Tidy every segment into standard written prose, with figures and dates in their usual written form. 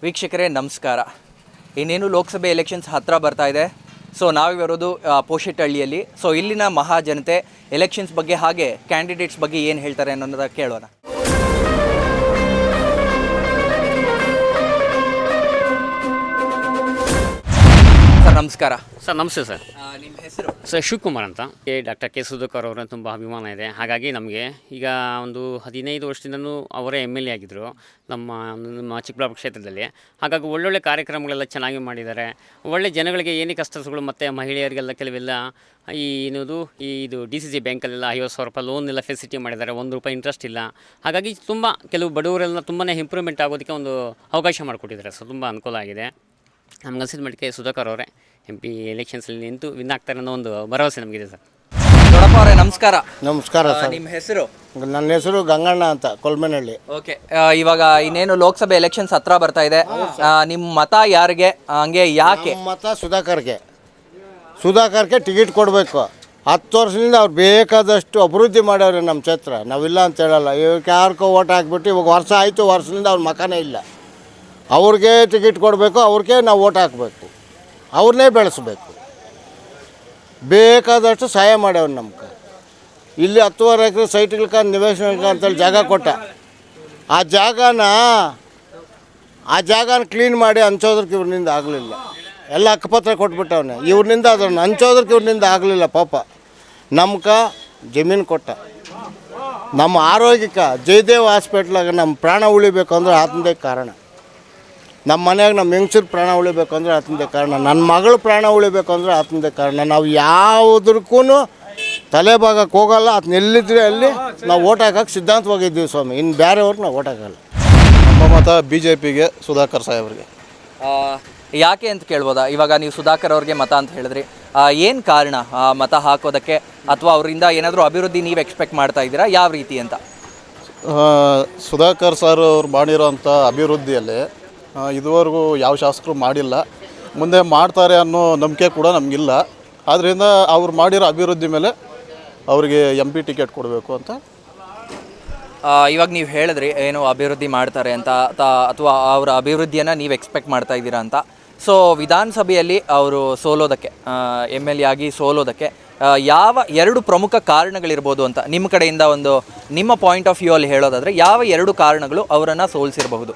ವೀಕ್ಷಕರೇ ನಮಸ್ಕಾರ. ಇನ್ನೇನು ಲೋಕಸಭೆ ಎಲೆಕ್ಷನ್ಸ್ ಹತ್ತಿರ ಬರ್ತಾ ಇದೆ. ಸೊ ನಾವಿರೋದು ಪೋಶೆಟ್ಟಹಳ್ಳಿಯಲ್ಲಿ. ಸೊ ಇಲ್ಲಿನ ಮಹಾಜನತೆ ಎಲೆಕ್ಷನ್ಸ್ ಬಗ್ಗೆ ಹಾಗೆ ಕ್ಯಾಂಡಿಡೇಟ್ಸ್ ಬಗ್ಗೆ ಏನು ಹೇಳ್ತಾರೆ ಅನ್ನೋದನ್ನ ಕೇಳೋಣ. ಸರ್ ನಮಸ್ಕಾರ. ಸರ್ ನಮಸ್ತೆ ಸರ್. ನಿಮ್ಮ ಹೆಸರು? ಸರ್ ಶಿವಕುಮಾರ್ ಅಂತ. ಡಾಕ್ಟರ್ ಕೆ ಸುಧಾಕರ್ ಅವರ ತುಂಬ ಅಭಿಮಾನ ಇದೆ. ಹಾಗಾಗಿ ನಮಗೆ ಈಗ ಒಂದು 15 ವರ್ಷದಿಂದನೂ ಅವರೇ MLA ಆಗಿದ್ದರು ನಮ್ಮ ಚಿಕ್ಕಬಳ್ಳಾಪುರ ಕ್ಷೇತ್ರದಲ್ಲಿ. ಹಾಗಾಗಿ ಒಳ್ಳೊಳ್ಳೆ ಕಾರ್ಯಕ್ರಮಗಳೆಲ್ಲ ಚೆನ್ನಾಗಿ ಮಾಡಿದ್ದಾರೆ. ಒಳ್ಳೆ ಜನಗಳಿಗೆ ಏನೇ ಕಷ್ಟಗಳು ಮತ್ತು ಮಹಿಳೆಯರಿಗೆಲ್ಲ ಕೆಲವೆಲ್ಲ ಇದು DCC ಬ್ಯಾಂಕಲ್ಲೆಲ್ಲ 50,000 ರೂಪಾಯಿ ಲೋನ್ ಎಲ್ಲ ಫೆಸಿಲಿಟಿ ಮಾಡಿದ್ದಾರೆ. ₹1 ಇಂಟ್ರೆಸ್ಟ್ ಇಲ್ಲ. ಹಾಗಾಗಿ ತುಂಬ ಕೆಲವು ಬಡವರೆಲ್ಲ ತುಂಬಾ ಇಂಪ್ರೂವ್ಮೆಂಟ್ ಆಗೋದಕ್ಕೆ ಒಂದು ಅವಕಾಶ ಮಾಡಿಕೊಟ್ಟಿದ್ದಾರೆ. ಸೊ ತುಂಬ ಅನುಕೂಲ ಆಗಿದೆ. ನಮ್ಗನ್ಸಿದ ಮಟ್ಟಿಗೆ ಸುಧಾಕರ್ ಅವರೇ MP ಎಲೆಕ್ಷನ್ಸಲ್ಲಿ ನಿಂತು ವಿನ್ ಆಗ್ತಾರೆ ಅನ್ನೋ ಒಂದು ಭರವಸೆ ನಮಗಿದೆ ಸರ್. ದೊಡ್ಡಪ್ಪ ಅವರೇ ನಮಸ್ಕಾರ. ನಮಸ್ಕಾರ ಸರ್. ನಿಮ್ಮ ಹೆಸರು? ನನ್ನ ಹೆಸರು ಗಂಗಣ್ಣ ಅಂತ, ಕೊಲ್ಮೇನಹಳ್ಳಿ. ಓಕೆ, ಇವಾಗ ಇನ್ನೇನು ಲೋಕಸಭೆ ಎಲೆಕ್ಷನ್ಸ್ ಹತ್ರ ಬರ್ತಾ ಇದೆ. ನಿಮ್ಮ ಮತ ಯಾರಿಗೆ, ಹಂಗೆ ಯಾಕೆ? ಮತ ಸುಧಾಕರ್ಗೆ ಟಿಕೆಟ್ ಕೊಡಬೇಕು. 10 ವರ್ಷದಿಂದ ಅವ್ರು ಬೇಕಾದಷ್ಟು ಅಭಿವೃದ್ಧಿ ಮಾಡ್ಯವ್ರೆ ನಮ್ಮ ಕ್ಷೇತ್ರ. ನಾವಿಲ್ಲ ಅಂತ ಹೇಳಲ್ಲ. ಇವಾಗ ಯಾರಿಗೋ ಓಟ್ ಹಾಕ್ಬಿಟ್ಟು ಇವಾಗ ವರ್ಷ ಆಯಿತು, ವರ್ಷದಿಂದ ಅವ್ರ ಮಕನೇ ಇಲ್ಲ. ಅವ್ರಿಗೆ ಟಿಕೆಟ್ ಕೊಡಬೇಕು, ಅವ್ರಿಗೆ ನಾವು ಓಟ್ ಹಾಕಬೇಕು, ಅವ್ರನ್ನೇ ಬೆಳೆಸ್ಬೇಕು. ಬೇಕಾದಷ್ಟು ಸಹಾಯ ಮಾಡ್ಯವ್ರು ನಮ್ಗೆ. ಇಲ್ಲಿ 10.5 ಎಕರೆ ಸೈಟ್ಗಳ್ಕ ನಿವೇಶನಕ್ಕೆ ಅಂತೇಳಿ ಜಾಗ ಕೊಟ್ಟ. ಆ ಜಾಗನ ಕ್ಲೀನ್ ಮಾಡಿ ಹಂಚೋದ್ರಕ್ಕೆ ಇವ್ರನಿಂದ ಆಗಲಿಲ್ಲ. ಎಲ್ಲ ಹಕ್ಕುಪತ್ರ ಕೊಟ್ಬಿಟ್ಟವನೆ. ಇವ್ರನಿಂದ ಅದನ್ನು ಹಂಚೋದ್ರಕ್ಕೆ ಇವ್ರನಿಂದ ಆಗಲಿಲ್ಲ. ಪಾಪ ನಮ್ಗೆ ಜಮೀನು ಕೊಟ್ಟ. ನಮ್ಮ ಆರೋಗ್ಯಕ್ಕೆ ಜಯದೇವ್ ಹಾಸ್ಪಿಟ್ಲಾಗ ನಮ್ಮ ಪ್ರಾಣ ಉಳಿಬೇಕು ಅಂದ್ರೆ ಆತಂದೇ ಕಾರಣ. ನಮ್ಮ ಮನೆಯಾಗ ನಮ್ಮ ಹೆಂಗಸರು ಪ್ರಾಣ ಉಳಿಬೇಕು ಅಂದರೆ ಆತಂದೇ ಕಾರಣ. ನನ್ನ ಮಗಳು ಪ್ರಾಣ ಉಳಿಬೇಕು ಅಂದರೆ ಆತಂದೇ ಕಾರಣ. ನಾವು ಯಾವುದಕ್ಕೂ ತಲೆಭಾಗಕ್ಕೆ ಹೋಗಲ್ಲ. ಅದನ್ನ ಎಲ್ಲಿದ್ರೆ ಅಲ್ಲಿ ನಾವು ಓಟ್ ಹಾಕಕ್ಕೆ ಸಿದ್ಧಾಂತವಾಗಿದ್ದೀವಿ ಸ್ವಾಮಿ. ಇನ್ನು ಬೇರೆಯವ್ರಿಗೆ ನಾವು ಓಟ್ ಹಾಕಲ್ಲ. ನಮ್ಮ ಮತ BJPಗೆ, ಸುಧಾಕರ್ ಸಾಹೇಬ್ರಿಗೆ. ಯಾಕೆ ಅಂತ ಕೇಳ್ಬೋದಾ? ಇವಾಗ ನೀವು ಸುಧಾಕರ್ ಅವ್ರಿಗೆ ಮತ ಅಂತ ಹೇಳಿದ್ರಿ, ಏನು ಕಾರಣ ಮತ ಹಾಕೋದಕ್ಕೆ? ಅಥವಾ ಅವರಿಂದ ಏನಾದರೂ ಅಭಿವೃದ್ಧಿ ನೀವು ಎಕ್ಸ್ಪೆಕ್ಟ್ ಮಾಡ್ತಾ ಇದ್ದೀರಾ? ಯಾವ ರೀತಿ ಅಂತ? ಸುಧಾಕರ್ ಸರ್ ಅವ್ರು ಮಾಡಿರೋಂಥ ಅಭಿವೃದ್ಧಿಯಲ್ಲಿ ಇದುವರೆಗೂ ಯಾವ ಶಾಸಕರು ಮಾಡಿಲ್ಲ, ಮುಂದೆ ಮಾಡ್ತಾರೆ ಅನ್ನೋ ನಂಬಿಕೆ ಕೂಡ ನಮಗಿಲ್ಲ. ಆದ್ದರಿಂದ ಅವ್ರು ಮಾಡಿರೋ ಅಭಿವೃದ್ಧಿ ಮೇಲೆ ಅವರಿಗೆ MP ಟಿಕೆಟ್ ಕೊಡಬೇಕು ಅಂತ. ಇವಾಗ ನೀವು ಹೇಳಿದ್ರಿ ಏನು ಅಭಿವೃದ್ಧಿ ಮಾಡ್ತಾರೆ ಅಂತ, ಅಥವಾ ಅವರ ಅಭಿವೃದ್ಧಿಯನ್ನು ನೀವು ಎಕ್ಸ್ಪೆಕ್ಟ್ ಮಾಡ್ತಾ ಇದ್ದೀರಾ ಅಂತ. ಸೊ ವಿಧಾನಸಭೆಯಲ್ಲಿ ಅವರು ಸೋಲೋದಕ್ಕೆ, MLA ಆಗಿ ಸೋಲೋದಕ್ಕೆ ಯಾವ 2 ಪ್ರಮುಖ ಕಾರಣಗಳಿರ್ಬೋದು ಅಂತ ನಿಮ್ಮ ಕಡೆಯಿಂದ ನಿಮ್ಮ ಪಾಯಿಂಟ್ ಆಫ್ ವ್ಯೂ ಅಲ್ಲಿ ಹೇಳೋದಾದರೆ ಯಾವ 2 ಕಾರಣಗಳು ಅವರನ್ನು ಸೋಲಿಸಿರಬಹುದು?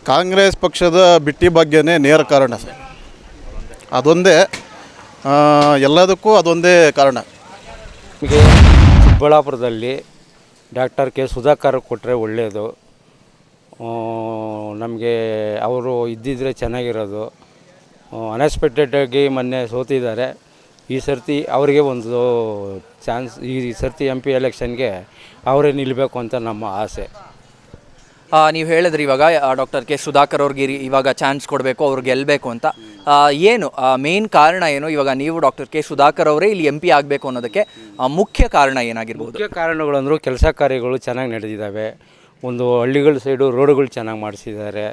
ಕಾಂಗ್ರೆಸ್ ಪಕ್ಷದ ಬಿಟ್ಟಿ ಬಗ್ಗೆನೇ ನೇರ ಕಾರಣ ಸರ್. ಅದೊಂದೇ, ಎಲ್ಲದಕ್ಕೂ ಅದೊಂದೇ ಕಾರಣ. ನಮಗೆ ಚಿಕ್ಕಬಳ್ಳಾಪುರದಲ್ಲಿ ಡಾಕ್ಟರ್ ಕೆ ಸುಧಾಕರ್ ಕೊಟ್ಟರೆ ಒಳ್ಳೆಯದು. ನಮಗೆ ಅವರು ಇದ್ದಿದ್ರೆ ಚೆನ್ನಾಗಿರೋದು. ಅನ್ಎಕ್ಸ್ಪೆಕ್ಟೆಡಾಗಿ ಮೊನ್ನೆ ಸೋತಿದ್ದಾರೆ. ಈ ಸರ್ತಿ ಅವರಿಗೆ ಒಂದು ಚಾನ್ಸ್, ಈ ಸರ್ತಿ MP ಎಲೆಕ್ಷನ್ಗೆ ಅವರೇ ನಿಲ್ಲಬೇಕು ಅಂತ ನಮ್ಮ ಆಸೆ. ನೀವು ಹೇಳಿದ್ರಿ ಇವಾಗ ಡಾಕ್ಟರ್ ಕೆ ಸುಧಾಕರ್ ಅವ್ರಿಗೆ ಇವಾಗ ಚಾನ್ಸ್ ಕೊಡಬೇಕು, ಅವ್ರು ಗೆಲ್ಲಬೇಕು ಅಂತ. ಏನು ಮೇನ್ ಕಾರಣ ಏನು? ಇವಾಗ ನೀವು ಡಾಕ್ಟರ್ ಕೆ ಸುಧಾಕರ್ ಅವರೇ ಇಲ್ಲಿ MP ಆಗಬೇಕು ಅನ್ನೋದಕ್ಕೆ ಮುಖ್ಯ ಕಾರಣ ಏನಾಗಿರ್ಬೋದು? ಮುಖ್ಯ ಕಾರಣಗಳಂದರೂ ಕೆಲಸ ಕಾರ್ಯಗಳು ಚೆನ್ನಾಗಿ ನಡೆದಿದ್ದಾವೆ. ಒಂದು ಹಳ್ಳಿಗಳ ಸೈಡು ರೋಡುಗಳು ಚೆನ್ನಾಗಿ ಮಾಡಿಸಿದ್ದಾರೆ,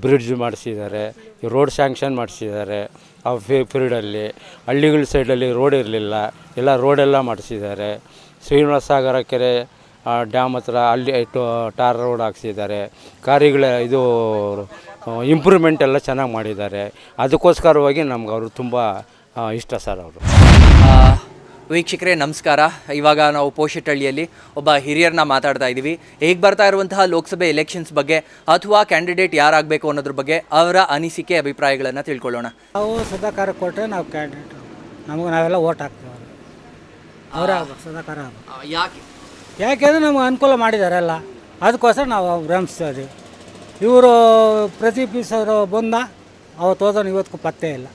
ಬ್ರಿಡ್ಜ್ ಮಾಡಿಸಿದ್ದಾರೆ, ರೋಡ್ ಸ್ಯಾಂಕ್ಷನ್ ಮಾಡಿಸಿದ್ದಾರೆ. ಆ ಪೀರಿಯಡಲ್ಲಿ ಹಳ್ಳಿಗಳ ಸೈಡಲ್ಲಿ ರೋಡ್ ಇರಲಿಲ್ಲ, ಎಲ್ಲ ರೋಡೆಲ್ಲ ಮಾಡಿಸಿದ್ದಾರೆ. ಶ್ರೀನಿವಾಸ ಸಾಗರ ಕೆರೆ ಡ್ಯಾಮ್ ಹತ್ರ ಅಲ್ಲಿ ಟಾರ್ ರೋಡ್ ಹಾಕ್ಸಿದ್ದಾರೆ. ಕಾರಿಗಳ ಇಂಪ್ರೂವ್ಮೆಂಟ್ ಎಲ್ಲ ಚೆನ್ನಾಗಿ ಮಾಡಿದ್ದಾರೆ. ಅದಕ್ಕೋಸ್ಕರವಾಗಿ ನಮ್ಗೆ ಅವರು ತುಂಬ ಇಷ್ಟ ಸರ್ ಅವರು. ವೀಕ್ಷಕರೇ ನಮಸ್ಕಾರ. ಇವಾಗ ನಾವು ಪೋಶೆಟ್ಟಹಳ್ಳಿಯಲ್ಲಿ ಒಬ್ಬ ಹಿರಿಯರನ್ನ ಮಾತಾಡ್ತಾ ಇದ್ದೀವಿ. ಹೇಗೆ ಬರ್ತಾ ಇರುವಂತಹ ಲೋಕಸಭೆ ಎಲೆಕ್ಷನ್ಸ್ ಬಗ್ಗೆ ಅಥವಾ ಕ್ಯಾಂಡಿಡೇಟ್ ಯಾರಾಗಬೇಕು ಅನ್ನೋದ್ರ ಬಗ್ಗೆ ಅವರ ಅನಿಸಿಕೆ ಅಭಿಪ್ರಾಯಗಳನ್ನು ತಿಳ್ಕೊಳ್ಳೋಣ. ನಾವು ಸುಧಾಕರ್ ಕೊಟ್ಟರೆ ನಾವು ಕ್ಯಾಂಡಿಡೇಟ್, ನಾವೆಲ್ಲ ಓಟ್ ಹಾಕ್ತೀವಿ. ಅವರೇ ಆಗ್ಬೇಕು, ಸುಧಾಕರ ಆಗ್ಬೇಕು. ಯಾಕೆಂದರೆ ನಮ್ಗೆ ಅನುಕೂಲ ಮಾಡಿದ್ದಾರೆ ಎಲ್ಲ, ಅದಕ್ಕೋಸ್ಕರ ನಾವು ಭ್ರಮಿಸ್ತೀವಿ. ಇವರು ಪ್ರತಿ ಪೀಸರು ಬಂದ ಅವತ್ತು ಹೋದನು, ಇವತ್ತಿಗೂ ಪತ್ತೆ ಇಲ್ಲ.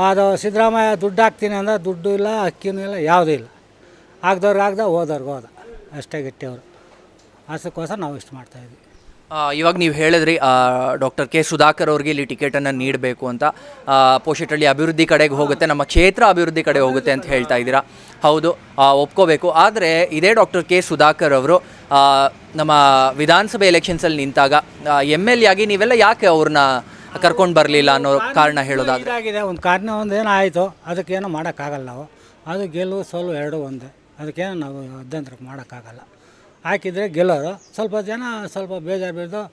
ಅದು ಸಿದ್ದರಾಮಯ್ಯ ದುಡ್ಡು ಹಾಕ್ತೀನಿ ಅಂದ್ರೆ ದುಡ್ಡು ಇಲ್ಲ, ಅಕ್ಕಿನೂ ಇಲ್ಲ, ಯಾವುದೂ ಇಲ್ಲ. ಹೋದವ್ರಿಗೆ ಹೋದ ಅಷ್ಟೇ ಗಟ್ಟಿಯವರು. ಅದಕ್ಕೋಸ್ಕರ ನಾವು ಇಷ್ಟು ಮಾಡ್ತಾಯಿದ್ವಿ. ಇವಾಗ ನೀವು ಹೇಳಿದ್ರಿ ಡಾಕ್ಟರ್ ಕೆ ಸುಧಾಕರ್ ಅವ್ರಿಗೆ ಇಲ್ಲಿ ಟಿಕೆಟನ್ನು ನೀಡಬೇಕು ಅಂತ. ಪೋಶೆಟ್ಟಹಳ್ಳಿ ಅಭಿವೃದ್ಧಿ ಕಡೆಗೆ ಹೋಗುತ್ತೆ, ನಮ್ಮ ಕ್ಷೇತ್ರ ಅಭಿವೃದ್ಧಿ ಕಡೆ ಹೋಗುತ್ತೆ ಅಂತ ಹೇಳ್ತಾ ಇದ್ದೀರಾ. ಹೌದು, ಒಪ್ಕೋಬೇಕು. ಆದರೆ ಇದೇ ಡಾಕ್ಟರ್ ಕೆ ಸುಧಾಕರ್ ಅವರು ನಮ್ಮ ವಿಧಾನಸಭೆ ಎಲೆಕ್ಷನ್ಸಲ್ಲಿ ನಿಂತಾಗ MLA ಆಗಿ ನೀವೆಲ್ಲ ಯಾಕೆ ಅವ್ರನ್ನ ಕರ್ಕೊಂಡು ಬರಲಿಲ್ಲ ಅನ್ನೋ ಕಾರಣ ಹೇಳೋದಾದ್ರೆ? ಆಗಿದೆ ಒಂದು ಕಾರಣ, ಒಂದೇನೋ ಆಯಿತು, ಅದಕ್ಕೇನೋ ಮಾಡೋಕ್ಕಾಗಲ್ಲ ನಾವು. ಅದು ಗೆಲುವು ಸೋಲು 2 ಒಂದೇ. ಅದಕ್ಕೇನೋ ನಾವು ಅಧ್ಯಂತರ ಮಾಡೋಕ್ಕಾಗಲ್ಲ. ಹಾಕಿದರೆ ಗೆಲ್ಲೋರು. ಸ್ವಲ್ಪ ಜನ ಸ್ವಲ್ಪ ಬೇಜಾರು ಬಿದ್ದು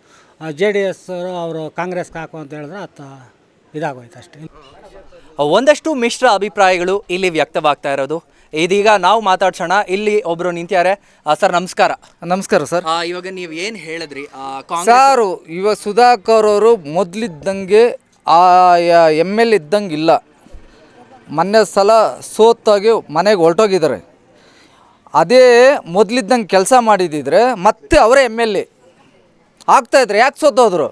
JDS ಅವರು ಕಾಂಗ್ರೆಸ್ಗೆ ಹಾಕು ಅಂತ ಹೇಳಿದ್ರೆ ಇದಾಗೋಯ್ತು ಅಷ್ಟೇ. ಒಂದಷ್ಟು ಮಿಶ್ರ ಅಭಿಪ್ರಾಯಗಳು ಇಲ್ಲಿ ವ್ಯಕ್ತವಾಗ್ತಾ ಇರೋದು. ಇದೀಗ ನಾವು ಮಾತಾಡ್ಸೋಣ. ಇಲ್ಲಿ ಒಬ್ರು ನಿಂತ್ಯಾರೆ. ಸರ್ ನಮಸ್ಕಾರ. ನಮಸ್ಕಾರ ಸರ್. ಇವಾಗ ನೀವು ಏನು ಹೇಳಿದ್ರಿ ಸಾರು, ಇವಾಗ ಸುಧಾಕರ್ ಅವರು ಮೊದಲಿದ್ದಂಗೆ ML ಇದ್ದಂಗೆ ಇಲ್ಲ. ಮೊನ್ನೆ ಸಲ ಸೋತಾಗಿ ಮನೆಗೆ ಹೊರಟೋಗಿದ್ದಾರೆ. ಅದೇ ಮೊದಲಿದ್ದಂಗೆ ಕೆಲಸ ಮಾಡಿದ್ದಿದ್ರೆ ಮತ್ತೆ ಅವರೇ ML ಆಗ್ತಾಯಿದ್ರು. ಯಾಕೆ ಸೋತೋದ್ರು?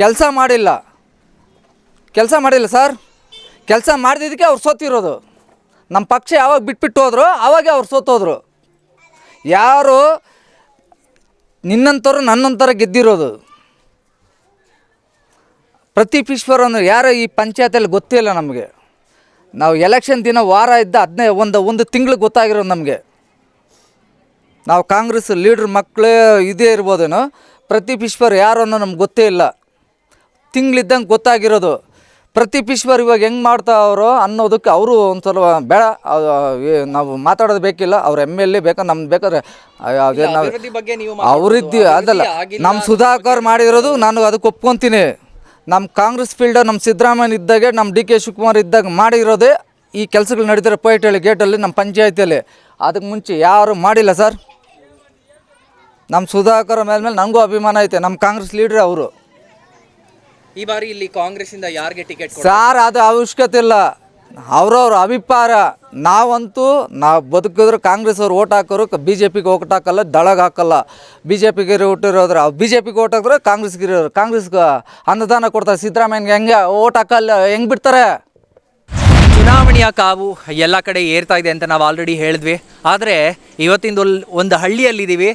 ಕೆಲಸ ಮಾಡಿಲ್ಲ ಸರ್. ಕೆಲಸ ಮಾಡಿದ್ದಕ್ಕೆ ಅವ್ರು ಸೋತಿರೋದು. ನಮ್ಮ ಪಕ್ಷ ಯಾವಾಗ ಬಿಟ್ಬಿಟ್ಟು ಹೋದ್ರು ಆವಾಗೇ ಅವ್ರು ಸೋತೋದ್ರು. ಯಾರು ನಿನ್ನಂಥವ್ರು ನನ್ನಂಥರ ಗೆದ್ದಿರೋದು. ಪ್ರದೀಪ್ ಈಶ್ವರ್ ಅಂದ್ರೆ ಯಾರು ಈ ಪಂಚಾಯತಲ್ಲಿ ಗೊತ್ತೇ ಇಲ್ಲ ನಮಗೆ. ನಾವು ಎಲೆಕ್ಷನ್ ದಿನ ವಾರ ಇದ್ದ ಒಂದು ತಿಂಗಳು ಗೊತ್ತಾಗಿರೋದು ನಮಗೆ. ನಾವು ಕಾಂಗ್ರೆಸ್ ಲೀಡ್ರ್ ಮಕ್ಕಳೇ ಇದೇ ಇರ್ಬೋದೇನೋ, ಪ್ರದೀಪ್ ಈಶ್ವರ್ ಯಾರು ಅನ್ನೋ ನಮ್ಗೆ ಗೊತ್ತೇ ಇಲ್ಲ. ತಿಂಗಳಿದ್ದಂಗೆ ಗೊತ್ತಾಗಿರೋದು. ಪ್ರದೀಪ್ ಈಶ್ವರ್ ಇವಾಗ ಹೆಂಗೆ ಮಾಡ್ತಾವ್ರೋ ಅನ್ನೋದಕ್ಕೆ ಅವರು ಒಂದು ಸ್ವಲ್ಪ ಬೇಡ, ನಾವು ಮಾತಾಡೋದು ಬೇಕಿಲ್ಲ. ಅವ್ರು ML ಬೇಕಾ ನಮ್ಗೆ ಬೇಕಾದ್ರೆ ಅವರಿದ್ದು ಅದಲ್ಲ. ನಮ್ಮ ಸುಧಾಕರ್ ಮಾಡಿರೋದು ನಾನು ಅದಕ್ಕೆ ಒಪ್ಕೊತೀನಿ. ನಮ್ಮ ಕಾಂಗ್ರೆಸ್ ಫೀಲ್ಡ್ ನಮ್ಮ ಸಿದ್ದರಾಮಯ್ಯ ಇದ್ದಾಗೆ ನಮ್ಮ DK ಶಿವಕುಮಾರ್ ಇದ್ದಾಗ ಮಾಡಿರೋದೇ ಈ ಕೆಲಸಗಳು ನಡೀತಾರೆ ಪೈಟಳ್ಳಿ ಗೇಟಲ್ಲಿ ನಮ್ಮ ಪಂಚಾಯತಿಯಲ್ಲಿ. ಅದಕ್ಕೆ ಮುಂಚೆ ಯಾರು ಮಾಡಿಲ್ಲ ಸರ್. ನಮ್ಮ ಸುಧಾಕರ್ ಮೇಲೆ ನನಗೂ ಅಭಿಮಾನ ಐತೆ. ನಮ್ಮ ಕಾಂಗ್ರೆಸ್ ಲೀಡ್ರ್ ಅವರು. ಈ ಬಾರಿ ಇಲ್ಲಿ ಕಾಂಗ್ರೆಸ್ಸಿಂದ ಯಾರಿಗೆ ಟಿಕೆಟ್ ಸಾರ್ ಅದು ಅವಶ್ಯಕತೆ ಇಲ್ಲ. ಅವ್ರವ್ರ ಅಭಿಪ್ರಾಯ. ನಾವು ಬದುಕಿದ್ರೆ ಕಾಂಗ್ರೆಸ್ ಅವ್ರು ಓಟ್ ಹಾಕೋರು BJPಗೆ ಓಟ್ ಹಾಕಲ್ಲ, ದಳಗೆ ಹಾಕಲ್ಲ. BJPಗೆ ಓಟಿರೋದ್ರೆ BJPಗೆ ಓಟ್ ಹಾಕಿದ್ರೆ ಕಾಂಗ್ರೆಸ್ಗಿರೋರು. ಕಾಂಗ್ರೆಸ್ಗೆ ಅನುದಾನ ಕೊಡ್ತಾರೆ. ಸಿದ್ದರಾಮಯ್ಯಗೆ ಹೆಂಗೆ ಓಟ್ ಹಾಕಲ್ಲ, ಹೆಂಗೆ ಬಿಡ್ತಾರೆ? ಚುನಾವಣೆಯ ಕಾವು ಎಲ್ಲ ಕಡೆ ಏರ್ತಾ ಇದೆ ಅಂತ ನಾವು ಆಲ್ರೆಡಿ ಹೇಳಿದ್ವಿ. ಆದರೆ ಇವತ್ತಿಂದು ಒಂದು ಹಳ್ಳಿಯಲ್ಲಿದ್ದೀವಿ,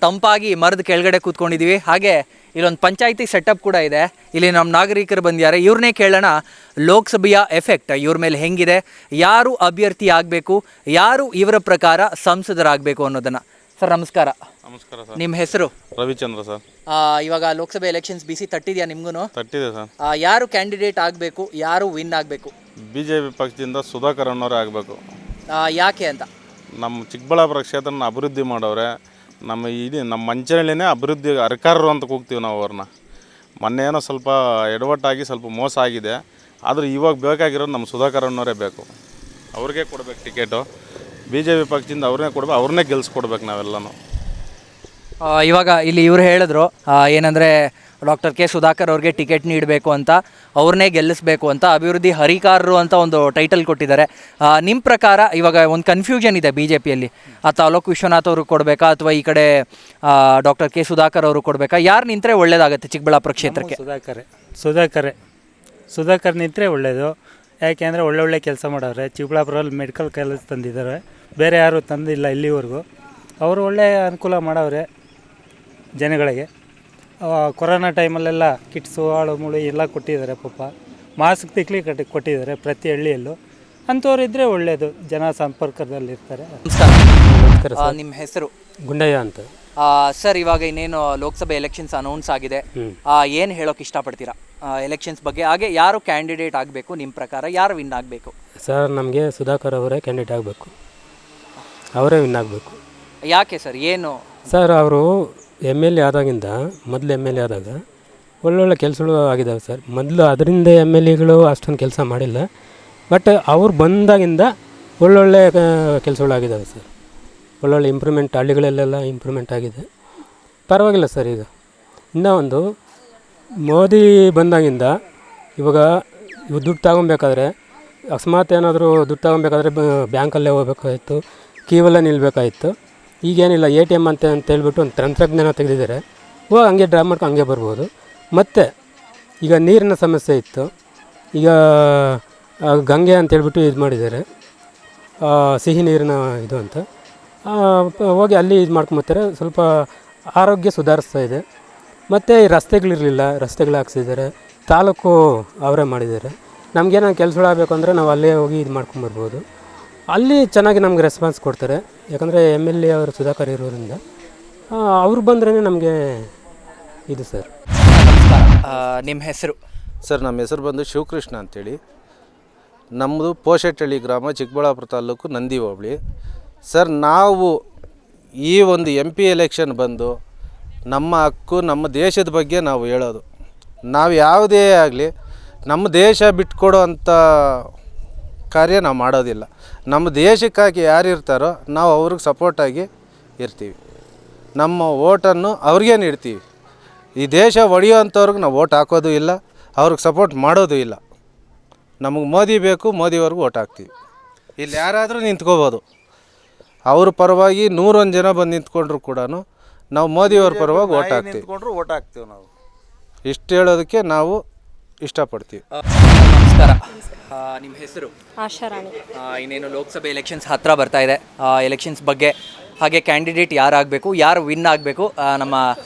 ತಂಪಾಗಿ ಮರದ ಕೆಳಗಡೆ ಕೂತ್ಕೊಂಡಿದ್ದೀವಿ. ಹಾಗೆ ಇಲ್ಲೊಂದು ಪಂಚಾಯಿತಿ ಸೆಟಪ್ ಕೂಡ ಇದೆ. ಇಲ್ಲಿ ನಮ್ಮ ನಾಗರಿಕರು ಬಂದಿದ್ದಾರೆ. ಇವ್ರನ್ನೇ ಕೇಳೋಣ, ಲೋಕಸಭೆಯ ಎಫೆಕ್ಟ್ ಇವ್ರ ಮೇಲೆ ಹೆಂಗಿದೆ, ಯಾರು ಅಭ್ಯರ್ಥಿ ಆಗಬೇಕು, ಯಾರು ಇವರ ಪ್ರಕಾರ ಸಂಸದರಾಗಬೇಕು ಅನ್ನೋದನ್ನು. ಸರ್ ನಮಸ್ಕಾರ. ನಮಸ್ಕಾರ ಸರ್. ನಿಮ್ಮ ಹೆಸರು? ರವಿಚಂದ್ರ ಸರ್. ಇವಾಗ ಲೋಕಸಭೆ ಎಲೆಕ್ಷನ್ಸ್ ಬಿಸಿ ತಟ್ಟಿದೆಯಾ ನಿಮಗೂ? ತಟ್ಟಿದೆ ಸರ್. ಯಾರು ಕ್ಯಾಂಡಿಡೇಟ್ ಆಗಬೇಕು, ಯಾರು ವಿನ್ ಆಗಬೇಕು? BJP ಪಕ್ಷದಿಂದ ಸುಧಾಕರ್ ಅನ್ನೋರೇ ಆಗಬೇಕು. ಯಾಕೆ ಅಂತ? ನಮ್ಮ ಚಿಕ್ಕಬಳ್ಳಾಪುರ ಕ್ಷೇತ್ರನ ಅಭಿವೃದ್ಧಿ ಮಾಡವ್ರೆ. ನಮ್ಮ ಮಂಚನಹಳ್ಳಿನೇ ಅಭಿವೃದ್ಧಿ ಅರ್ಕಾರರು ಅಂತ ಕೂಗ್ತೀವಿ ನಾವು ಅವ್ರನ್ನ. ಮೊನ್ನೆ ಏನೋ ಸ್ವಲ್ಪ ಎಡವಟ್ಟಾಗಿ ಸ್ವಲ್ಪ ಮೋಸ ಆಗಿದೆ. ಆದರೆ ಇವಾಗ ಬೇಕಾಗಿರೋದು ನಮ್ಮ ಸುಧಾಕರ್ ಅನ್ನೋರೇ ಬೇಕು. ಅವ್ರಿಗೆ ಕೊಡ್ಬೇಕು ಟಿಕೆಟು. BJP ಪಕ್ಷದಿಂದ ಅವ್ರನ್ನೇ ಕೊಡ್ಬೇಕು, ಅವ್ರನ್ನೇ ಗೆಲ್ಸ್ಕೊಡ್ಬೇಕು ನಾವೆಲ್ಲನೂ. ಇವಾಗ ಇಲ್ಲಿ ಇವರು ಹೇಳಿದ್ರು ಏನಂದರೆ ಡಾಕ್ಟರ್ K ಸುಧಾಕರ್ ಅವ್ರಿಗೆ ಟಿಕೆಟ್ ನೀಡಬೇಕು ಅಂತ, ಅವ್ರನ್ನೇ ಗೆಲ್ಲಿಸಬೇಕು ಅಂತ, ಅಭಿವೃದ್ಧಿ ಹರಿಕಾರರು ಅಂತ ಒಂದು ಟೈಟಲ್ ಕೊಟ್ಟಿದ್ದಾರೆ. ನಿಮ್ಮ ಪ್ರಕಾರ ಇವಾಗ ಒಂದು ಕನ್ಫ್ಯೂಷನ್ ಇದೆ BJPಯಲ್ಲಿ. ತಾಲೂಕು ವಿಶ್ವನಾಥ್ ಅವರು ಕೊಡಬೇಕಾ ಅಥವಾ ಈ ಕಡೆ ಡಾಕ್ಟರ್ K ಸುಧಾಕರ್ ಅವರು ಕೊಡಬೇಕಾ? ಯಾರು ನಿಂತರೆ ಒಳ್ಳೇದಾಗುತ್ತೆ ಚಿಕ್ಕಬಳ್ಳಾಪುರ ಕ್ಷೇತ್ರಕ್ಕೆ? ಸುಧಾಕರ್ ನಿಂತರೆ ಒಳ್ಳೆಯದು. ಯಾಕೆಂದರೆ ಒಳ್ಳೊಳ್ಳೆ ಕೆಲಸ ಮಾಡವ್ರೆ. ಚಿಕ್ಕಬಳ್ಳಾಪುರಲ್ಲಿ ಮೆಡಿಕಲ್ ಕಾಲೇಜ್ ತಂದಿದ್ದಾರೆ, ಬೇರೆ ಯಾರು ತಂದಿಲ್ಲ ಇಲ್ಲಿವರೆಗೂ. ಅವರು ಒಳ್ಳೆ ಅನುಕೂಲ ಮಾಡವ್ರೆ ಜನಗಳಿಗೆ. ಕೊರೋನಾ ಟೈಮಲ್ಲೆಲ್ಲ ಕಿಟ್ಸು ಆಳು ಮುಳು ಎಲ್ಲ ಕೊಟ್ಟಿದ್ದಾರೆ. ಪಾಪ ಮಾಸ್ಕ್ ತಿಕ್ಲಿ ಕೊಟ್ಟಿದ್ದಾರೆ ಪ್ರತಿ ಹಳ್ಳಿಯಲ್ಲೂ. ಅಂಥವ್ರು ಇದ್ದರೆ ಒಳ್ಳೆಯದು, ಜನ ಸಂಪರ್ಕದಲ್ಲಿರ್ತಾರೆ. ನಮಸ್ಕಾರ. ನಿಮ್ಮ ಹೆಸರು? ಗುಂಡಯ್ಯ ಅಂತ. ಸರ್ ಇವಾಗ ಇನ್ನೇನು ಲೋಕಸಭೆ ಎಲೆಕ್ಷನ್ಸ್ ಅನೌನ್ಸ್ ಆಗಿದೆ, ಏನು ಹೇಳೋಕೆ ಇಷ್ಟಪಡ್ತೀರಾ ಎಲೆಕ್ಷನ್ಸ್ ಬಗ್ಗೆ? ಹಾಗೆ ಯಾರು ಕ್ಯಾಂಡಿಡೇಟ್ ಆಗಬೇಕು ನಿಮ್ಮ ಪ್ರಕಾರ, ಯಾರು ವಿನ್ ಆಗಬೇಕು? ಸರ್ ನಮಗೆ ಸುಧಾಕರ್ ಅವರೇ ಕ್ಯಾಂಡಿಡೇಟ್ ಆಗಬೇಕು, ಅವರೇ ವಿನ್ ಆಗಬೇಕು. ಯಾಕೆ ಸರ್, ಏನು ಸರ್? ಅವರು ML ಆದಾಗಿಂದ ಮೊದಲು ML ಆದಾಗ ಒಳ್ಳೊಳ್ಳೆ ಕೆಲಸಗಳು ಆಗಿದ್ದಾವೆ ಸರ್. ಮೊದಲು ಅದರಿಂದ MLಗಳು ಅಷ್ಟೊಂದು ಕೆಲಸ ಮಾಡಿಲ್ಲ. ಬಟ್ ಅವ್ರು ಬಂದಾಗಿಂದ ಒಳ್ಳೊಳ್ಳೆ ಕೆಲಸಗಳು ಆಗಿದ್ದಾವೆ ಸರ್. ಒಳ್ಳೊಳ್ಳೆ ಇಂಪ್ರೂವ್ಮೆಂಟ್, ಹಳ್ಳಿಗಳಲ್ಲೆಲ್ಲ ಇಂಪ್ರೂವ್ಮೆಂಟ್ ಆಗಿದೆ. ಪರವಾಗಿಲ್ಲ ಸರ್. ಈಗ ಇನ್ನೂ ಒಂದು ಮೋದಿ ಬಂದಾಗಿಂದ ಇವಾಗ ದುಡ್ಡು ತಗೊಬೇಕಾದ್ರೆ, ಅಕಸ್ಮಾತ್ ಏನಾದರೂ ದುಡ್ಡು ತಗೊಬೇಕಾದ್ರೆ ಬ್ಯಾಂಕಲ್ಲೇ ಹೋಗ್ಬೇಕಾಯಿತು, ಕ್ಯೂವಲ್ಲೇ ನಿಲ್ಲಬೇಕಾಯಿತ್ತು. ಈಗೇನಿಲ್ಲ, ATM ಅಂತ ಹೇಳ್ಬಿಟ್ಟು ಒಂದು ತಂತ್ರಜ್ಞಾನ ತೆಗೆದಿದ್ದಾರೆ. ಹಂಗೆ ಡ್ರಾ ಮಾಡ್ಕೊಂಡು ಹಂಗೆ ಬರ್ಬೋದು. ಮತ್ತು ಈಗ ನೀರಿನ ಸಮಸ್ಯೆ ಇತ್ತು, ಈಗ ಗಂಗೆ ಅಂತೇಳ್ಬಿಟ್ಟು ಇದು ಮಾಡಿದ್ದಾರೆ, ಸಿಹಿ ನೀರಿನ ಇದು ಅಂತ. ಹೋಗಿ ಅಲ್ಲಿ ಇದು ಮಾಡ್ಕೊಂಬತ್ತಾರೆ. ಸ್ವಲ್ಪ ಆರೋಗ್ಯ ಸುಧಾರಿಸ್ತಾ ಇದೆ. ಮತ್ತು ಈ ರಸ್ತೆಗಳಿರಲಿಲ್ಲ, ರಸ್ತೆಗಳು ಹಾಕ್ಸಿದ್ದಾರೆ. ತಾಲೂಕು ಅವರೇ ಮಾಡಿದ್ದಾರೆ. ನಮಗೇನೋ ಕೆಲಸಗಳು ಆಗಬೇಕು ಅಂದರೆ ನಾವು ಅಲ್ಲೇ ಹೋಗಿ ಇದು ಮಾಡ್ಕೊಂಬರ್ಬೋದು. ಅಲ್ಲಿ ಚೆನ್ನಾಗಿ ನಮ್ಗೆ ರೆಸ್ಪಾನ್ಸ್ ಕೊಡ್ತಾರೆ. ಯಾಕಂದರೆ ML ಅವರು ಸುಧಾಕರ್ ಇರೋದ್ರಿಂದ ಅವ್ರು ಬಂದ್ರೇ ನಮಗೆ ಇದು ಸರ್. ನಿಮ್ಮ ಹೆಸರು? ಸರ್ ನಮ್ಮ ಹೆಸರು ಬಂದು ಶಿವಕೃಷ್ಣ ಅಂತೇಳಿ. ನಮ್ಮದು ಪೋಷೆಟ್ಟಳ್ಳಿ ಗ್ರಾಮ, ಚಿಕ್ಕಬಳ್ಳಾಪುರ ತಾಲೂಕು, ನಂದಿ ಹೋಬಳಿ. ಸರ್ ನಾವು ಈ ಒಂದು MP ಎಲೆಕ್ಷನ್ ಬಂದು ನಮ್ಮ ಹಕ್ಕು ನಮ್ಮ ದೇಶದ ಬಗ್ಗೆ ನಾವು ಹೇಳೋದು. ನಾವು ಯಾವುದೇ ಆಗಲಿ ನಮ್ಮ ದೇಶ ಬಿಟ್ಕೊಡೋ ಅಂಥ ಕಾರ್ಯ ನಾವು ಮಾಡೋದಿಲ್ಲ. ನಮ್ಮ ದೇಶಕ್ಕಾಗಿ ಯಾರು ಇರ್ತಾರೋ ನಾವು ಅವ್ರಿಗೆ ಸಪೋರ್ಟಾಗಿ ಇರ್ತೀವಿ. ನಮ್ಮ ಓಟನ್ನು ಅವ್ರಿಗೆ ನೀಡ್ತೀವಿ. ಈ ದೇಶ ಒಡೆಯೋ ಅಂಥವ್ರಿಗೆ ನಾವು ಓಟ್ ಹಾಕೋದು ಇಲ್ಲ, ಅವ್ರಿಗೆ ಸಪೋರ್ಟ್ ಮಾಡೋದು ಇಲ್ಲ. ನಮಗೆ ಮೋದಿ ಬೇಕು, ಮೋದಿಯವ್ರಿಗೆ ಓಟ್ ಹಾಕ್ತೀವಿ. ಇಲ್ಲಿ ಯಾರಾದರೂ ನಿಂತ್ಕೋಬೋದು, ಅವ್ರ ಪರವಾಗಿ 101 ಜನ ಬಂದು ನಿಂತ್ಕೊಂಡ್ರು ಕೂಡ ನಾವು ಮೋದಿಯವ್ರ ಪರವಾಗಿ ಓಟ್ ಹಾಕ್ತೀವಿ. ನಾವು ಇಷ್ಟು ಹೇಳೋದಕ್ಕೆ ನಾವು ಇಷ್ಟಪಡ್ತೀವಿ. ನಮಸ್ಕಾರ. ನಿಮ್ಮ ಹೆಸರು? ಆಶಾರಾಣಿ. ಇನ್ನೇನು ಲೋಕಸಭೆ ಎಲೆಕ್ಷನ್ಸ್ ಹತ್ತಿರ ಬರ್ತಾ ಇದೆ. ಎಲೆಕ್ಷನ್ಸ್ ಬಗ್ಗೆ ಹಾಗೆ ಕ್ಯಾಂಡಿಡೇಟ್ ಯಾರಾಗಬೇಕು, ಯಾರು ವಿನ್ ಆಗಬೇಕು, ನಮ್ಮ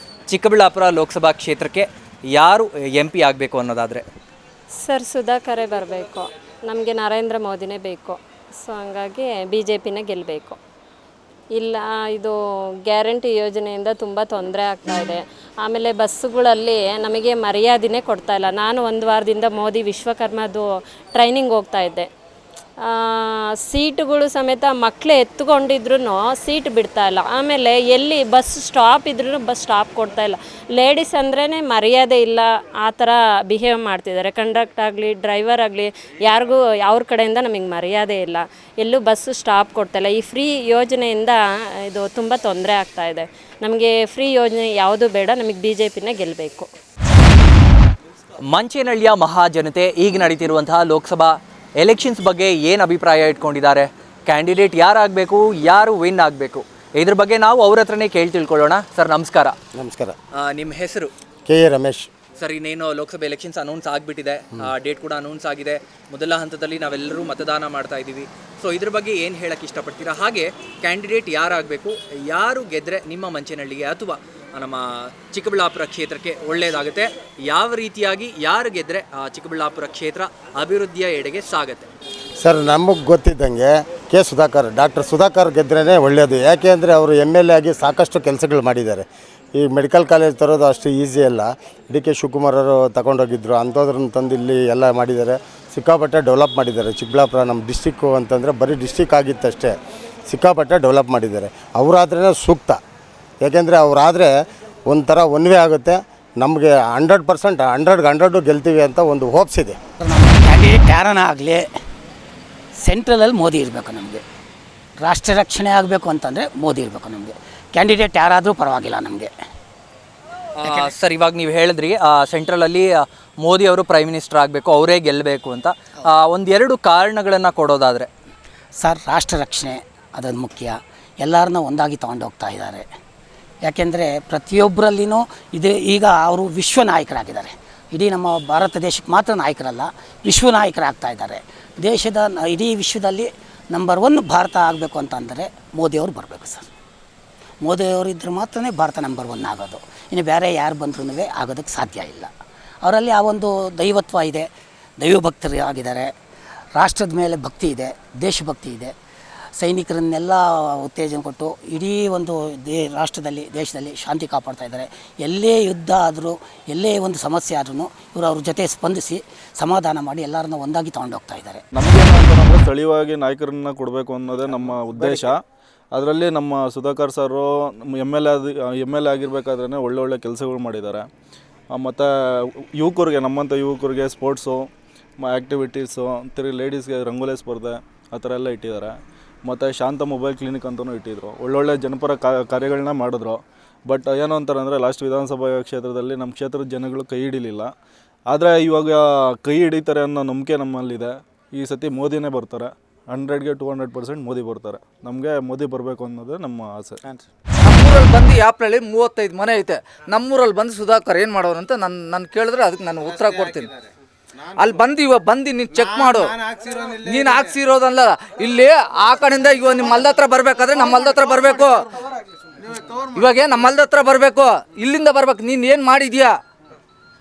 ಚಿಕ್ಕಬಳ್ಳಾಪುರ ಲೋಕಸಭಾ ಕ್ಷೇತ್ರಕ್ಕೆ ಯಾರು MP ಆಗಬೇಕು ಅನ್ನೋದಾದರೆ? ಸರ್, ಸುಧಾಕರೇ ಬರಬೇಕು. ನಮಗೆ ನರೇಂದ್ರ ಮೋದಿನೇ ಬೇಕು. ಸೊ ಹಂಗಾಗಿ BJPನೇ ಗೆಲ್ಲಬೇಕು. ಇಲ್ಲ, ಇದು ಗ್ಯಾರಂಟಿ ಯೋಜನೆಯಿಂದ ತುಂಬ ತೊಂದರೆ ಆಗ್ತಾಯಿದೆ. ಆಮೇಲೆ ಬಸ್ಸುಗಳಲ್ಲಿ ನಮಗೆ ಮರ್ಯಾದೆನೇ ಕೊಡ್ತಾಯಿಲ್ಲ. ನಾನು ಒಂದು ವಾರದಿಂದ ಮೋದಿ ವಿಶ್ವಕರ್ಮದು ಟ್ರೈನಿಂಗ್ ಹೋಗ್ತಾಯಿದ್ದೆ. ಸೀಟುಗಳು ಸಮೇತ ಮಕ್ಕಳು ಎತ್ಕೊಂಡಿದ್ರು ಸೀಟ್ ಬಿಡ್ತಾಯಿಲ್ಲ. ಆಮೇಲೆ ಎಲ್ಲಿ ಬಸ್ ಸ್ಟಾಪ್ ಇದ್ರೂ ಬಸ್ ಸ್ಟಾಪ್ ಕೊಡ್ತಾಯಿಲ್ಲ. ಲೇಡೀಸ್ ಅಂದ್ರೇ ಮರ್ಯಾದೆ ಇಲ್ಲ, ಆ ಥರ ಬಿಹೇವ್ ಮಾಡ್ತಿದ್ದಾರೆ. ಕಂಡಕ್ಟ್ ಆಗಲಿ, ಡ್ರೈವರ್ ಆಗಲಿ, ಯಾರಿಗೂ ಅವ್ರ ಕಡೆಯಿಂದ ನಮಗೆ ಮರ್ಯಾದೆ ಇಲ್ಲ. ಎಲ್ಲೂ ಬಸ್ಸು ಸ್ಟಾಪ್ ಕೊಡ್ತಾಯಿಲ್ಲ. ಈ ಫ್ರೀ ಯೋಜನೆಯಿಂದ ಇದು ತುಂಬ ತೊಂದರೆ ಆಗ್ತಾಯಿದೆ. ನಮಗೆ ಫ್ರೀ ಯೋಜನೆ ಯಾವುದು ಬೇಡ, ನಮಗೆ BJPನೇ ಗೆಲ್ಲಬೇಕು. ಮಂಚೇನಹಳ್ಳಿಯ ಮಹಾಜನತೆ ಈಗ ನಡೀತಿರುವಂತಹ ಲೋಕಸಭಾ ಎಲೆಕ್ಷನ್ಸ್ ಬಗ್ಗೆ ಏನು ಅಭಿಪ್ರಾಯ ಇಟ್ಕೊಂಡಿದ್ದಾರೆ, ಕ್ಯಾಂಡಿಡೇಟ್ ಯಾರಾಗಬೇಕು, ಯಾರು ವಿನ್ ಆಗಬೇಕು, ಇದ್ರ ಬಗ್ಗೆ ನಾವು ಅವ್ರ ಹತ್ರನೇ ಕೇಳಿ ತಿಳ್ಕೊಳ್ಳೋಣ. ಸರ್ ನಮಸ್ಕಾರ. ನಮಸ್ಕಾರ. ನಿಮ್ಮ ಹೆಸರು? KA ರಮೇಶ್. ಸರ್, ಇನ್ನೇನು ಲೋಕಸಭೆ ಎಲೆಕ್ಷನ್ಸ್ ಅನೌನ್ಸ್ ಆಗಿಬಿಟ್ಟಿದೆ, ಡೇಟ್ ಕೂಡ ಅನೌನ್ಸ್ ಆಗಿದೆ. ಮೊದಲ ಹಂತದಲ್ಲಿ ನಾವೆಲ್ಲರೂ ಮತದಾನ ಮಾಡ್ತಾ ಇದ್ದೀವಿ. ಸೊ ಇದ್ರ ಬಗ್ಗೆ ಏನು ಹೇಳಕ್ಕೆ ಇಷ್ಟಪಡ್ತೀರಾ? ಹಾಗೆ ಕ್ಯಾಂಡಿಡೇಟ್ ಯಾರಾಗಬೇಕು, ಯಾರು ಗೆದ್ದರೆ ನಿಮ್ಮ ಮಂಚೇನಹಳ್ಳಿಗೆ ಅಥವಾ ನಮ್ಮ ಚಿಕ್ಕಬಳ್ಳಾಪುರ ಕ್ಷೇತ್ರಕ್ಕೆ ಒಳ್ಳೆಯದಾಗುತ್ತೆ, ಯಾವ ರೀತಿಯಾಗಿ ಯಾರು ಗೆದ್ದರೆ ಚಿಕ್ಕಬಳ್ಳಾಪುರ ಕ್ಷೇತ್ರ ಅಭಿವೃದ್ಧಿಯ ಎಡೆಗೆ ಸಾಗುತ್ತೆ? ಸರ್, ನಮಗೆ ಗೊತ್ತಿದ್ದಂಗೆ ಡಾಕ್ಟರ್ ಸುಧಾಕರ್ ಗೆದ್ರೇ ಒಳ್ಳೆಯದು. ಯಾಕೆ ಅಂದರೆ ಅವರು MLA ಆಗಿ ಸಾಕಷ್ಟು ಕೆಲಸಗಳು ಮಾಡಿದ್ದಾರೆ. ಈ ಮೆಡಿಕಲ್ ಕಾಲೇಜ್ ತರೋದು ಅಷ್ಟು ಈಸಿ ಅಲ್ಲ. DK ಶಿವಕುಮಾರ್ ಅವರು ತಗೊಂಡೋಗಿದ್ದರು, ಅಂಥದ್ರನ್ನ ತಂದು ಇಲ್ಲಿ ಎಲ್ಲ ಮಾಡಿದ್ದಾರೆ. ಸಿಕ್ಕಾಪಟ್ಟೆ ಡೆವಲಪ್ ಮಾಡಿದ್ದಾರೆ. ಚಿಕ್ಕಬಳ್ಳಾಪುರ ನಮ್ಮ ಡಿಸ್ಟಿಕ್ಕು ಅಂತಂದರೆ ಬರೀ ಡಿಸ್ಟಿಕ್ ಆಗಿತ್ತಷ್ಟೇ, ಸಿಕ್ಕಾಪಟ್ಟೆ ಡೆವಲಪ್ ಮಾಡಿದ್ದಾರೆ. ಅವರಾದ್ರೇ ಸೂಕ್ತ. ಯಾಕೆಂದರೆ ಅವರಾದರೆ ಒಂಥರ ಒನ್ವೇ ಆಗುತ್ತೆ. ನಮಗೆ 100% 100 ಗೆಲ್ತೀವಿ ಅಂತ ಒಂದು ಹೋಪ್ಸ್ ಇದೆ. ಕ್ಯಾಂಡಿಡೇಟ್ ಯಾರನ್ನ ಆಗಲಿ ಸೆಂಟ್ರಲಲ್ಲಿ ಮೋದಿ ಇರಬೇಕು. ನಮಗೆ ರಾಷ್ಟ್ರ ರಕ್ಷಣೆ ಆಗಬೇಕು ಅಂತಂದರೆ ಮೋದಿ ಇರಬೇಕು. ನಮಗೆ ಕ್ಯಾಂಡಿಡೇಟ್ ಯಾರಾದರೂ ಪರವಾಗಿಲ್ಲ ನಮಗೆ. ಸರ್, ಇವಾಗ ನೀವು ಹೇಳಿದ್ರಿ ಸೆಂಟ್ರಲಲ್ಲಿ ಮೋದಿ ಅವರು ಪ್ರೈಮ್ ಮಿನಿಸ್ಟರ್ ಆಗಬೇಕು, ಅವರೇ ಗೆಲ್ಲಬೇಕು ಅಂತ. ಒಂದೆರಡು ಕಾರಣಗಳನ್ನು ಕೊಡೋದಾದರೆ? ಸರ್, ರಾಷ್ಟ್ರ ರಕ್ಷಣೆ ಅದೊಂದು ಮುಖ್ಯ. ಎಲ್ಲರನ್ನ ಒಂದಾಗಿ ತೊಗೊಂಡು ಹೋಗ್ತಾ ಇದ್ದಾರೆ. ಯಾಕೆಂದರೆ ಪ್ರತಿಯೊಬ್ಬರಲ್ಲಿನೂ ಇದು ಈಗ ಅವರು ವಿಶ್ವ ನಾಯಕರಾಗಿದ್ದಾರೆ. ಇಡೀ ನಮ್ಮ ಭಾರತ ದೇಶಕ್ಕೆ ಮಾತ್ರ ನಾಯಕರಲ್ಲ, ವಿಶ್ವ ನಾಯಕರಾಗ್ತಾ ಇದ್ದಾರೆ. ದೇಶದ ಇಡೀ ವಿಶ್ವದಲ್ಲಿ ನಂಬರ್ 1 ಭಾರತ ಆಗಬೇಕು ಅಂತಂದರೆ ಮೋದಿಯವರು ಬರಬೇಕು ಸರ್. ಮೋದಿಯವರು ಇದ್ದರೆ ಮಾತ್ರ ಭಾರತ ನಂಬರ್ 1 ಆಗೋದು. ಇನ್ನು ಬೇರೆ ಯಾರು ಬಂದ್ರೂ ಆಗೋದಕ್ಕೆ ಸಾಧ್ಯ ಇಲ್ಲ. ಅವರಲ್ಲಿ ಆ ಒಂದು ದೈವತ್ವ ಇದೆ, ದೈವಭಕ್ತರು ಆಗಿದ್ದಾರೆ. ರಾಷ್ಟ್ರದ ಮೇಲೆ ಭಕ್ತಿ ಇದೆ, ದೇಶಭಕ್ತಿ ಇದೆ. ಸೈನಿಕರನ್ನೆಲ್ಲ ಉತ್ತೇಜನ ಕೊಟ್ಟು ಇಡೀ ಒಂದು ರಾಷ್ಟ್ರದಲ್ಲಿ, ದೇಶದಲ್ಲಿ ಶಾಂತಿ ಕಾಪಾಡ್ತಾ ಇದ್ದಾರೆ. ಎಲ್ಲೇ ಯುದ್ಧ ಆದರೂ, ಎಲ್ಲೇ ಒಂದು ಸಮಸ್ಯೆ ಆದ್ರೂ ಇವರು ಅವ್ರ ಜೊತೆ ಸ್ಪಂದಿಸಿ ಸಮಾಧಾನ ಮಾಡಿ ಎಲ್ಲರನ್ನ ಒಂದಾಗಿ ತಗೊಂಡು ಹೋಗ್ತಾ ಇದ್ದಾರೆ. ನಮಗೆ ಸ್ಥಳೀಯವಾಗಿ ನಾಯಕರನ್ನ ಕೊಡಬೇಕು ಅನ್ನೋದೇ ನಮ್ಮ ಉದ್ದೇಶ. ಅದರಲ್ಲಿ ನಮ್ಮ ಸುಧಾಕರ್ ಸರು MLA ಆಗಿರಬೇಕಾದ್ರೆ ಒಳ್ಳೊಳ್ಳೆ ಕೆಲಸಗಳು ಮಾಡಿದ್ದಾರೆ. ಮತ್ತು ಯುವಕರಿಗೆ, ನಮ್ಮಂಥ ಯುವಕರಿಗೆ ಸ್ಪೋರ್ಟ್ಸು, ಆ್ಯಕ್ಟಿವಿಟೀಸು, ತಿರುಗಿ ಲೇಡೀಸ್ಗೆ ರಂಗೋಲಿ ಸ್ಪರ್ಧೆ ಆ ಥರ ಎಲ್ಲ ಇಟ್ಟಿದ್ದಾರೆ. ಮತ್ತು ಶಾಂತ ಮೊಬೈಲ್ ಕ್ಲಿನಿಕ್ ಅಂತಲೂ ಇಟ್ಟಿದ್ರು. ಒಳ್ಳೊಳ್ಳೆ ಜನಪರ ಕಾರ್ಯಗಳನ್ನ ಮಾಡಿದ್ರು. ಬಟ್ ಏನು ಅಂತಾರೆ ಅಂದರೆ ಲಾಸ್ಟ್ ವಿಧಾನಸಭಾ ಕ್ಷೇತ್ರದಲ್ಲಿ ನಮ್ಮ ಕ್ಷೇತ್ರದ ಜನಗಳು ಕೈ ಹಿಡಿಲಿಲ್ಲ. ಆದರೆ ಇವಾಗ ಕೈ ಹಿಡಿತಾರೆ ಅನ್ನೋ ನಂಬಿಕೆ ನಮ್ಮಲ್ಲಿದೆ. ಈ ಸತಿ ಮೋದಿನೇ ಬರ್ತಾರೆ. 100ಗೆ 200% ಮೋದಿ ಬರ್ತಾರೆ. ನಮಗೆ ಮೋದಿ ಬರಬೇಕು ಅನ್ನೋದೇ ನಮ್ಮ ಆಸೆ. ನಮ್ಮೂರಲ್ಲಿ ಬಂದು ಯಾಪ್ರಲ್ಲಿ 35 ಮನೆ ಐತೆ. ನಮ್ಮೂರಲ್ಲಿ ಬಂದು ಸುಧಾಕರ್ ಏನು ಮಾಡೋರು ಅಂತ ನಾನು ಕೇಳಿದ್ರೆ ಅದಕ್ಕೆ ನಾನು ಉತ್ತರ ಕೊಡ್ತೀನಿ. ಅಲ್ಲಿ ಬಂದು ನೀನು ಚೆಕ್ ಮಾಡು. ನೀನು ಹಾಕ್ಸಿರೋದಲ್ಲ, ಇಲ್ಲಿ ಆ ಕಡೆಯಿಂದ ಇವಾಗ ನಿಮ್ಮ ಮಲ್ದ ಹತ್ರ ಬರಬೇಕಾದ್ರೆ ನಮ್ಮ ಮಲ್ದ ಹತ್ರ ಬರಬೇಕು. ಇವಾಗ ನಮ್ಮ ಮಲ್ದ ಹತ್ರ ಬರಬೇಕು, ಇಲ್ಲಿಂದ ಬರ್ಬೇಕು. ನೀನು ಏನು ಮಾಡಿದ್ಯಾ?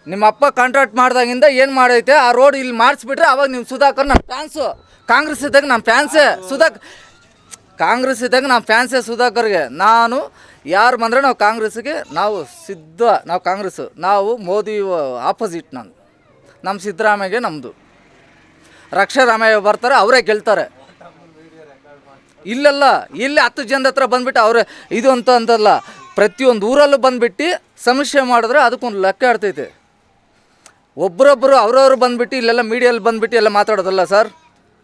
ನಿಮ್ಮ ಅಪ್ಪ ಕಾಂಟ್ರಾಕ್ಟ್ ಮಾಡ್ದಾಗಿಂದ ಏನು ಮಾಡೈತೆ ಆ ರೋಡ್ ಇಲ್ಲಿ ಮಾಡಿಸ್ಬಿಟ್ರೆ ಅವಾಗ ನೀವು ಸುಧಾಕರ್ ನಮ್ಮ ಫ್ಯಾನ್ಸು. ಕಾಂಗ್ರೆಸ್ ಇದ್ದಾಗ ನಮ್ಮ ಫ್ಯಾನ್ಸೇ ಕಾಂಗ್ರೆಸ್ ಇದ್ದಾಗ ನಮ್ಮ ಫ್ಯಾನ್ಸೇ ಸುಧಾಕರ್ಗೆ. ನಾನು ಯಾರು ಬಂದರೆ ನಾವು ಕಾಂಗ್ರೆಸ್ಗೆ ನಾವು ಸಿದ್ಧ. ನಾವು ಕಾಂಗ್ರೆಸ್ಸು, ನಾವು ಮೋದಿ ಆಪೋಸಿಟ್. ನಮ್ಮ ಸಿದ್ದರಾಮಯ್ಯಗೆ ನಮ್ಮದು. ರಕ್ಷಾರಾಮಯ್ಯ ಬರ್ತಾರೆ, ಅವರೇ ಗೆಲ್ತಾರೆ. ಇಲ್ಲೆಲ್ಲ ಇಲ್ಲಿ 10 ಜನದ ಹತ್ರ ಬಂದ್ಬಿಟ್ಟು ಅವ್ರೆ ಇದು ಅಂತಲ್ಲ, ಪ್ರತಿಯೊಂದು ಊರಲ್ಲೂ ಬಂದ್ಬಿಟ್ಟು ಸಮಸ್ಯೆ ಮಾಡಿದ್ರೆ ಅದಕ್ಕೊಂದು ಲೆಕ್ಕ ಇರ್ತೈತೆ. ಒಬ್ಬರೊಬ್ಬರು ಅವ್ರವ್ರು ಬಂದ್ಬಿಟ್ಟು ಇಲ್ಲೆಲ್ಲ ಮೀಡಿಯಲ್ಲಿ ಬಂದ್ಬಿಟ್ಟು ಎಲ್ಲ ಮಾತಾಡೋದಲ್ಲ ಸರ್.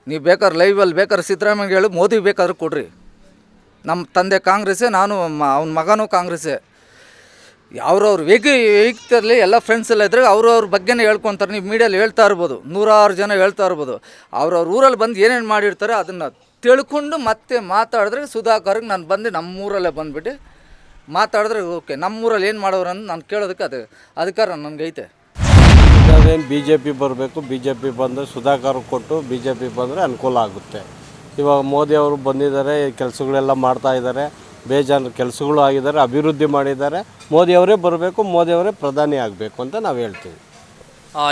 ನೀವು ಬೇಕಾದ್ರೆ ಲೈವಲ್ಲಿ ಬೇಕಾದ್ರೆ ಸಿದ್ದರಾಮಯ್ಯ ಹೇಳಿ, ಮೋದಿ ಬೇಕಾದ್ರೆ ಕೊಡ್ರಿ. ನಮ್ಮ ತಂದೆ ಕಾಂಗ್ರೆಸ್ಸೇ, ನಾನು ಅವ್ನ ಮಗನೂ ಕಾಂಗ್ರೆಸ್ಸೇ. ಅವ್ರವ್ರು ವೇಗದಲ್ಲಿ ಎಲ್ಲ ಫ್ರೆಂಡ್ಸ್ ಎಲ್ಲ ಇದ್ದರೆ ಅವ್ರವ್ರ ಬಗ್ಗೆನೇ ಹೇಳ್ಕೊತಾರೆ. ನೀವು ಮೀಡಿಯಲ್ಲಿ ಹೇಳ್ತಾ ಇರ್ಬೋದು, 100 ಜನ ಹೇಳ್ತಾ ಇರ್ಬೋದು. ಅವ್ರವ್ರ ಊರಲ್ಲಿ ಬಂದು ಏನೇನು ಮಾಡಿರ್ತಾರೆ ಅದನ್ನು ತಿಳ್ಕೊಂಡು ಮತ್ತೆ ಮಾತಾಡಿದ್ರೆ ಸುಧಾಕರ್ಗೆ ನಾನು ಬಂದು ನಮ್ಮೂರಲ್ಲೇ ಬಂದುಬಿಟ್ಟು ಮಾತಾಡಿದ್ರೆ ಓಕೆ, ನಮ್ಮೂರಲ್ಲಿ ಏನು ಮಾಡೋರು ಅಂತ ನಾನು ಕೇಳೋದಕ್ಕೆ ಅಧಿಕಾರ ನನಗೈತೆ. ಏನು BJP ಬರಬೇಕು, BJP ಬಂದರೆ ಸುಧಾಕರ್ ಕೊಟ್ಟು BJP ಬಂದರೆ ಅನುಕೂಲ ಆಗುತ್ತೆ. ಇವಾಗ ಮೋದಿ ಅವರು ಬಂದಿದ್ದಾರೆ, ಕೆಲಸಗಳೆಲ್ಲ ಮಾಡ್ತಾ ಇದ್ದಾರೆ, ಬೇಜಾನು ಕೆಲಸಗಳು ಆಗಿದ್ದಾರೆ, ಅಭಿವೃದ್ಧಿ ಮಾಡಿದ್ದಾರೆ. ಮೋದಿಯವರೇ ಬರಬೇಕು, ಮೋದಿಯವರೇ ಪ್ರಧಾನಿ ಆಗಬೇಕು ಅಂತ ನಾವು ಹೇಳ್ತೀವಿ.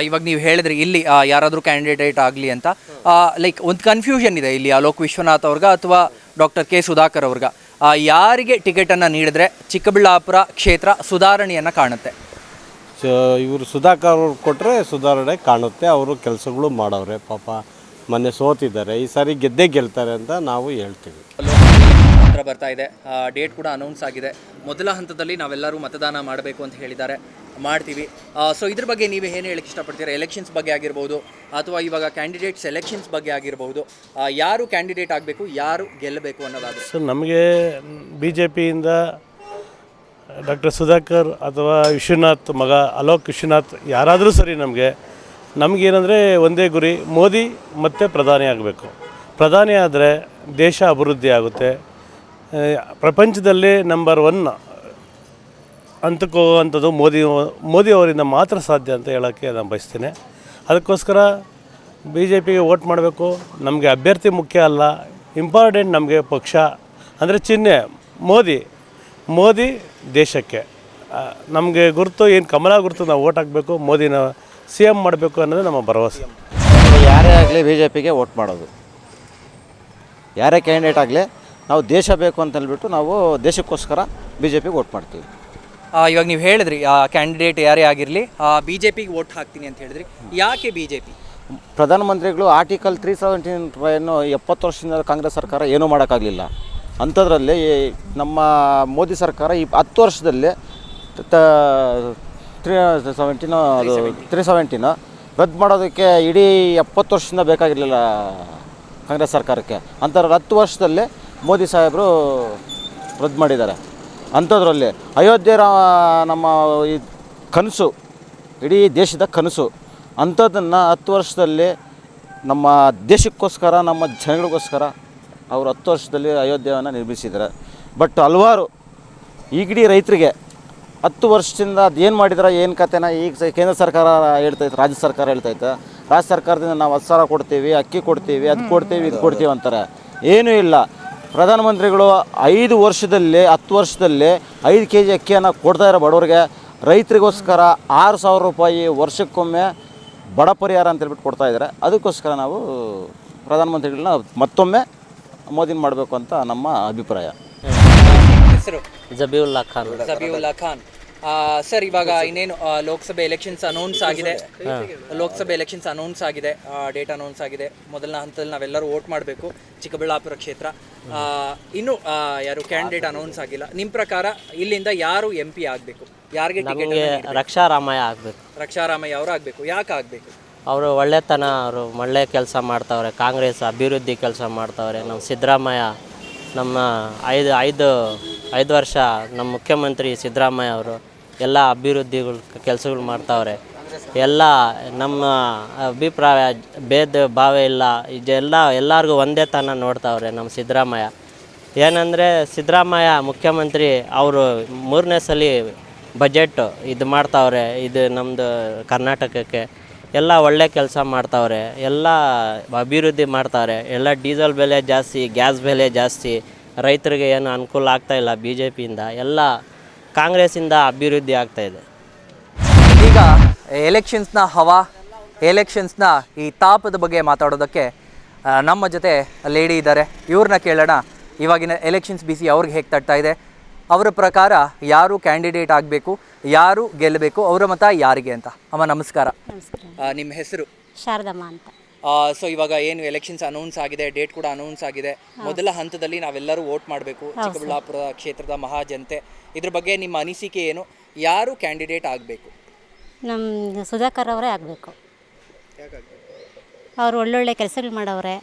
ಇವಾಗ ನೀವು ಹೇಳಿದ್ರಿ ಇಲ್ಲಿ ಯಾರಾದರೂ ಕ್ಯಾಂಡಿಡೇಟ್ ಆಗಲಿ ಅಂತ, ಲೈಕ್ ಒಂದು ಕನ್ಫ್ಯೂಷನ್ ಇದೆ ಇಲ್ಲಿ ಅಲೋಕ್ ವಿಶ್ವನಾಥ್ ಅವ್ರಿಗ ಅಥವಾ ಡಾಕ್ಟರ್ ಕೆ ಸುಧಾಕರ್ ಅವ್ರಿಗ. ಯಾರಿಗೆ ಟಿಕೆಟನ್ನು ನೀಡಿದ್ರೆ ಚಿಕ್ಕಬಳ್ಳಾಪುರ ಕ್ಷೇತ್ರ ಸುಧಾರಣೆಯನ್ನು ಕಾಣುತ್ತೆ? ಇವರು ಸುಧಾಕರ್ ಅವ್ರು ಕೊಟ್ಟರೆ ಸುಧಾರಣೆ ಕಾಣುತ್ತೆ. ಅವರು ಕೆಲಸಗಳು ಮಾಡವ್ರೆ, ಪಾಪ ಮೊನ್ನೆ ಸೋತಿದ್ದಾರೆ, ಈ ಸಾರಿ ಗೆದ್ದೇ ಗೆಲ್ತಾರೆ ಅಂತ ನಾವು ಹೇಳ್ತೀವಿ. ಹತ್ರ ಬರ್ತಾ ಇದೆ, ಡೇಟ್ ಕೂಡ ಅನೌನ್ಸ್ ಆಗಿದೆ. ಮೊದಲ ಹಂತದಲ್ಲಿ ನಾವೆಲ್ಲರೂ ಮತದಾನ ಮಾಡಬೇಕು ಅಂತ ಹೇಳಿದ್ದಾರೆ, ಮಾಡ್ತೀವಿ. ಸೊ ಇದ್ರ ಬಗ್ಗೆ ನೀವು ಏನು ಹೇಳಕ್ಕೆ ಇಷ್ಟಪಡ್ತೀರಾ? ಎಲೆಕ್ಷನ್ಸ್ ಬಗ್ಗೆ ಆಗಿರ್ಬೋದು ಅಥವಾ ಇವಾಗ ಕ್ಯಾಂಡಿಡೇಟ್ ಸೆಲೆಕ್ಷನ್ಸ್ ಬಗ್ಗೆ ಆಗಿರ್ಬೋದು, ಯಾರು ಕ್ಯಾಂಡಿಡೇಟ್ ಆಗಬೇಕು, ಯಾರು ಗೆಲ್ಲಬೇಕು ಅನ್ನೋದಾದರೆ? ಸರ್, ನಮಗೆ BJPಯಿಂದ ಡಾಕ್ಟರ್ ಸುಧಾಕರ್ ಅಥವಾ ವಿಶ್ವನಾಥ್ ಮಗ ಅಲೋಕ್ ವಿಶ್ವನಾಥ್ ಯಾರಾದರೂ ಸರಿ, ನಮಗೇನೆಂದರೆ ಒಂದೇ ಗುರಿ, ಮೋದಿ ಮತ್ತೆ ಪ್ರಧಾನಿ ಆಗಬೇಕು. ಪ್ರಧಾನಿ ಆದರೆ ದೇಶ ಅಭಿವೃದ್ಧಿ ಆಗುತ್ತೆ. ಪ್ರಪಂಚದಲ್ಲಿ ನಂಬರ್ 1 ಹಂತಕ್ಕೆ ಹೋಗುವಂಥದ್ದು ಮೋದಿ ಅವರಿಂದ ಮಾತ್ರ ಸಾಧ್ಯ ಅಂತ ಹೇಳೋಕ್ಕೆ ನಾನು ಬಯಸ್ತೀನಿ. ಅದಕ್ಕೋಸ್ಕರ BJPಗೆ ವೋಟ್ ಮಾಡಬೇಕು. ನಮಗೆ ಅಭ್ಯರ್ಥಿ ಮುಖ್ಯ ಅಲ್ಲ, ಇಂಪಾರ್ಟೆಂಟ್ ನಮಗೆ ಪಕ್ಷ ಅಂದರೆ ಚಿಹ್ನೆ ಮೋದಿ ದೇಶಕ್ಕೆ. ನಮಗೆ ಗುರುತು ಏನು ಕಮಲ ಗುರುತು, ನಾವು ವೋಟ್ ಹಾಕಬೇಕು, ಮೋದಿನ CM ಮಾಡಬೇಕು ಅನ್ನೋದು ನಮ್ಮ ಭರವಸೆ. ಯಾರೇ ಆಗಲಿ BJPಗೆ ವೋಟ್ ಮಾಡೋದು, ಯಾರೇ ಕ್ಯಾಂಡಿಡೇಟ್ ಆಗಲಿ ನಾವು ದೇಶ ಬೇಕು ಅಂತ ಹೇಳ್ಬಿಟ್ಟು ನಾವು ದೇಶಕ್ಕೋಸ್ಕರ BJPಗೆ ವೋಟ್ ಮಾಡ್ತೀವಿ. ಇವಾಗ ನೀವು ಹೇಳಿದ್ರಿ ಕ್ಯಾಂಡಿಡೇಟ್ ಯಾರೇ ಆಗಿರಲಿ BJPಗೆ ವೋಟ್ ಹಾಕ್ತೀನಿ ಅಂತ ಹೇಳಿದ್ರಿ, ಯಾಕೆ BJP? ಪ್ರಧಾನಮಂತ್ರಿಗಳು ಆರ್ಟಿಕಲ್ 317 70 ವರ್ಷದಿಂದ ಕಾಂಗ್ರೆಸ್ ಸರ್ಕಾರ ಏನೂ ಮಾಡೋಕ್ಕಾಗಲಿಲ್ಲ. ಅಂಥದ್ರಲ್ಲಿ ನಮ್ಮ ಮೋದಿ ಸರ್ಕಾರ ಈ 10 ವರ್ಷದಲ್ಲಿ 317 ರದ್ದು ಮಾಡೋದಕ್ಕೆ ಇಡೀ 70 ವರ್ಷದಿಂದ ಬೇಕಾಗಿರಲಿಲ್ಲ ಕಾಂಗ್ರೆಸ್ ಸರ್ಕಾರಕ್ಕೆ. ಅಂಥದ್ರಲ್ಲಿ 10 ವರ್ಷದಲ್ಲಿ ಮೋದಿ ಸಾಹೇಬರು ರದ್ದು ಮಾಡಿದ್ದಾರೆ. ಅಂಥದ್ರಲ್ಲಿ ಅಯೋಧ್ಯೆ ನಮ್ಮ ಈ ಕನಸು, ಇಡೀ ದೇಶದ ಕನಸು, ಅಂಥದ್ದನ್ನು 10 ವರ್ಷದಲ್ಲಿ ನಮ್ಮ ದೇಶಕ್ಕೋಸ್ಕರ, ನಮ್ಮ ಜನಗಳಿಗೋಸ್ಕರ ಅವರು 10 ವರ್ಷದಲ್ಲಿ ಅಯೋಧ್ಯೆಯನ್ನು ನಿರ್ಮಿಸಿದ್ದಾರೆ. ಬಟ್ ಹಲವಾರು ಈಗಿಡೀ ರೈತರಿಗೆ 10 ವರ್ಷದಿಂದ ಅದು ಏನು ಮಾಡಿದ್ರೆ ಏನು ಕತೆನ ಈಗ ಕೇಂದ್ರ ಸರ್ಕಾರ ಹೇಳ್ತೈತೆ, ರಾಜ್ಯ ಸರ್ಕಾರ ಹೇಳ್ತೈತೆ. ರಾಜ್ಯ ಸರ್ಕಾರದಿಂದ ನಾವು 10 ಸಾವಿರ ಕೊಡ್ತೀವಿ, ಅಕ್ಕಿ ಕೊಡ್ತೀವಿ, ಅದು ಕೊಡ್ತೀವಿ, ಇದು ಕೊಡ್ತೀವಿ ಅಂತಾರೆ. ಏನೂ ಇಲ್ಲ. ಪ್ರಧಾನಮಂತ್ರಿಗಳು 5 ವರ್ಷದಲ್ಲಿ 10 ವರ್ಷದಲ್ಲಿ 5 kg ಅಕ್ಕಿಯನ್ನು ಕೊಡ್ತಾಯಿರೋ ಬಡವರಿಗೆ. ರೈತರಿಗೋಸ್ಕರ 6,000 ರೂಪಾಯಿ ವರ್ಷಕ್ಕೊಮ್ಮೆ ಬಡ ಪರಿಹಾರ ಅಂತೇಳ್ಬಿಟ್ಟು ಕೊಡ್ತಾಯಿದ್ದಾರೆ. ಅದಕ್ಕೋಸ್ಕರ ನಾವು ಪ್ರಧಾನಮಂತ್ರಿಗಳನ್ನ ಮತ್ತೊಮ್ಮೆ ಮೋದಿನ ಮಾಡಬೇಕು ಅಂತ ನಮ್ಮ ಅಭಿಪ್ರಾಯ. ಹೆಸರು? ಜಬೀವುಲ್ಲಾ ಖಾನ್. ಸರ್, ಇವಾಗ ಇನ್ನೇನು ಲೋಕಸಭೆ ಎಲೆಕ್ಷನ್ಸ್ ಅನೌನ್ಸ್ ಆಗಿದೆ, ಡೇಟ್ ಅನೌನ್ಸ್ ಆಗಿದೆ. ಮೊದಲನೇ ಹಂತದಲ್ಲಿ ನಾವೆಲ್ಲರೂ ವೋಟ್ ಮಾಡಬೇಕು ಚಿಕ್ಕಬಳ್ಳಾಪುರ ಕ್ಷೇತ್ರ. ಇನ್ನು ಯಾರು ಕ್ಯಾಂಡಿಡೇಟ್ ಅನೌನ್ಸ್ ಆಗಿಲ್ಲ. ನಿಮ್ಮ ಪ್ರಕಾರ ಇಲ್ಲಿಂದ ಯಾರು MP ಆಗಬೇಕು? ಯಾರಿಗೆ ಟಿಕೆಟ್? ರಕ್ಷಾರಾಮಯ್ಯ ಆಗಬೇಕು. ರಕ್ಷಾರಾಮಯ್ಯ ಅವರು ಆಗಬೇಕು. ಯಾಕೆ ಆಗಬೇಕು? ಅವರು ಒಳ್ಳೆತನ, ಅವರು ಒಳ್ಳೆ ಕೆಲಸ ಮಾಡ್ತಾವ್ರೆ, ಕಾಂಗ್ರೆಸ್ ಅಭಿವೃದ್ಧಿ ಕೆಲಸ ಮಾಡ್ತಾವ್ರೆ. ನಮ್ಮ ಸಿದ್ದರಾಮಯ್ಯ ನಮ್ಮ ಐದು ವರ್ಷ ನಮ್ಮ ಮುಖ್ಯಮಂತ್ರಿ ಸಿದ್ದರಾಮಯ್ಯ ಅವರು ಎಲ್ಲ ಅಭಿವೃದ್ಧಿಗಳು ಕೆಲಸಗಳು ಮಾಡ್ತಾವ್ರೆ. ಎಲ್ಲ ನಮ್ಮ ಅಭಿಪ್ರಾಯ ಭೇದ ಭಾವ ಇಲ್ಲ, ಎಲ್ಲರಿಗೂ ಒಂದೇ ತನ ನೋಡ್ತಾವ್ರೆ ನಮ್ಮ ಸಿದ್ದರಾಮಯ್ಯ. ಏನಂದರೆ ಸಿದ್ದರಾಮಯ್ಯ ಮುಖ್ಯಮಂತ್ರಿ ಅವರು 3ನೇ ಸಲ ಬಜೆಟ್ ಇದು ಮಾಡ್ತಾವ್ರೆ. ಇದು ನಮ್ಮದು ಕರ್ನಾಟಕಕ್ಕೆ ಎಲ್ಲ ಒಳ್ಳೆ ಕೆಲಸ ಮಾಡ್ತಾವ್ರೆ, ಎಲ್ಲ ಅಭಿವೃದ್ಧಿ ಮಾಡ್ತಾವ್ರೆ. ಎಲ್ಲ ಡೀಸೆಲ್ ಬೆಲೆ ಜಾಸ್ತಿ, ಗ್ಯಾಸ್ ಬೆಲೆ ಜಾಸ್ತಿ, ರೈತರಿಗೆ ಏನು ಅನುಕೂಲ ಆಗ್ತಾಯಿಲ್ಲ. BJPಯಿಂದ ಎಲ್ಲ ಕಾಂಗ್ರೆಸ್ಸಿಂದ ಅಭಿವೃದ್ಧಿ ಆಗ್ತಾಯಿದೆ. ಈಗ ಎಲೆಕ್ಷನ್ಸ್ನ ಈ ತಾಪದ ಬಗ್ಗೆ ಮಾತಾಡೋದಕ್ಕೆ ನಮ್ಮ ಜೊತೆ ಲೇಡಿ ಇದ್ದಾರೆ. ಇವ್ರನ್ನ ಕೇಳೋಣ, ಇವಾಗಿನ ಎಲೆಕ್ಷನ್ಸ್ ಬಿಸಿ ಅವ್ರಿಗೆ ಹೇಗೆ ತಟ್ತಾ ಇದೆ, ಅವರ ಪ್ರಕಾರ ಯಾರು ಕ್ಯಾಂಡಿಡೇಟ್ ಆಗಬೇಕು, ಯಾರು ಗೆಲ್ಲಬೇಕು, ಅವರ ಮತ ಯಾರಿಗೆ ಅಂತ. ಅಮ್ಮ ನಮಸ್ಕಾರ. ನಿಮ್ಮ ಹೆಸರು? ಶಾರದಮ್ಮ ಅಂತ. ಸೊ ಇವಾಗ ಏನು ಎಲೆಕ್ಷನ್ಸ್ ಅನೌನ್ಸ್ ಆಗಿದೆ, ಡೇಟ್ ಕೂಡ ಅನೌನ್ಸ್ ಆಗಿದೆ. ಮೊದಲ ಹಂತದಲ್ಲಿ ನಾವೆಲ್ಲರೂ ವೋಟ್ ಮಾಡಬೇಕು, ಚಿಕ್ಕಬಳ್ಳಾಪುರ ಕ್ಷೇತ್ರದ ಮಹಾಜನತೆ. ಇದ್ರ ಬಗ್ಗೆ ನಿಮ್ಮ ಅನಿಸಿಕೆ ಏನು? ಯಾರು ಕ್ಯಾಂಡಿಡೇಟ್ ಆಗಬೇಕು? ನಮ್ಮ ಸುಧಾಕರ್ ಅವರೇ ಆಗಬೇಕು. ಅವರು ಒಳ್ಳೊಳ್ಳೆ ಕೆಲಸಗಳು ಮಾಡವ್ರೆ,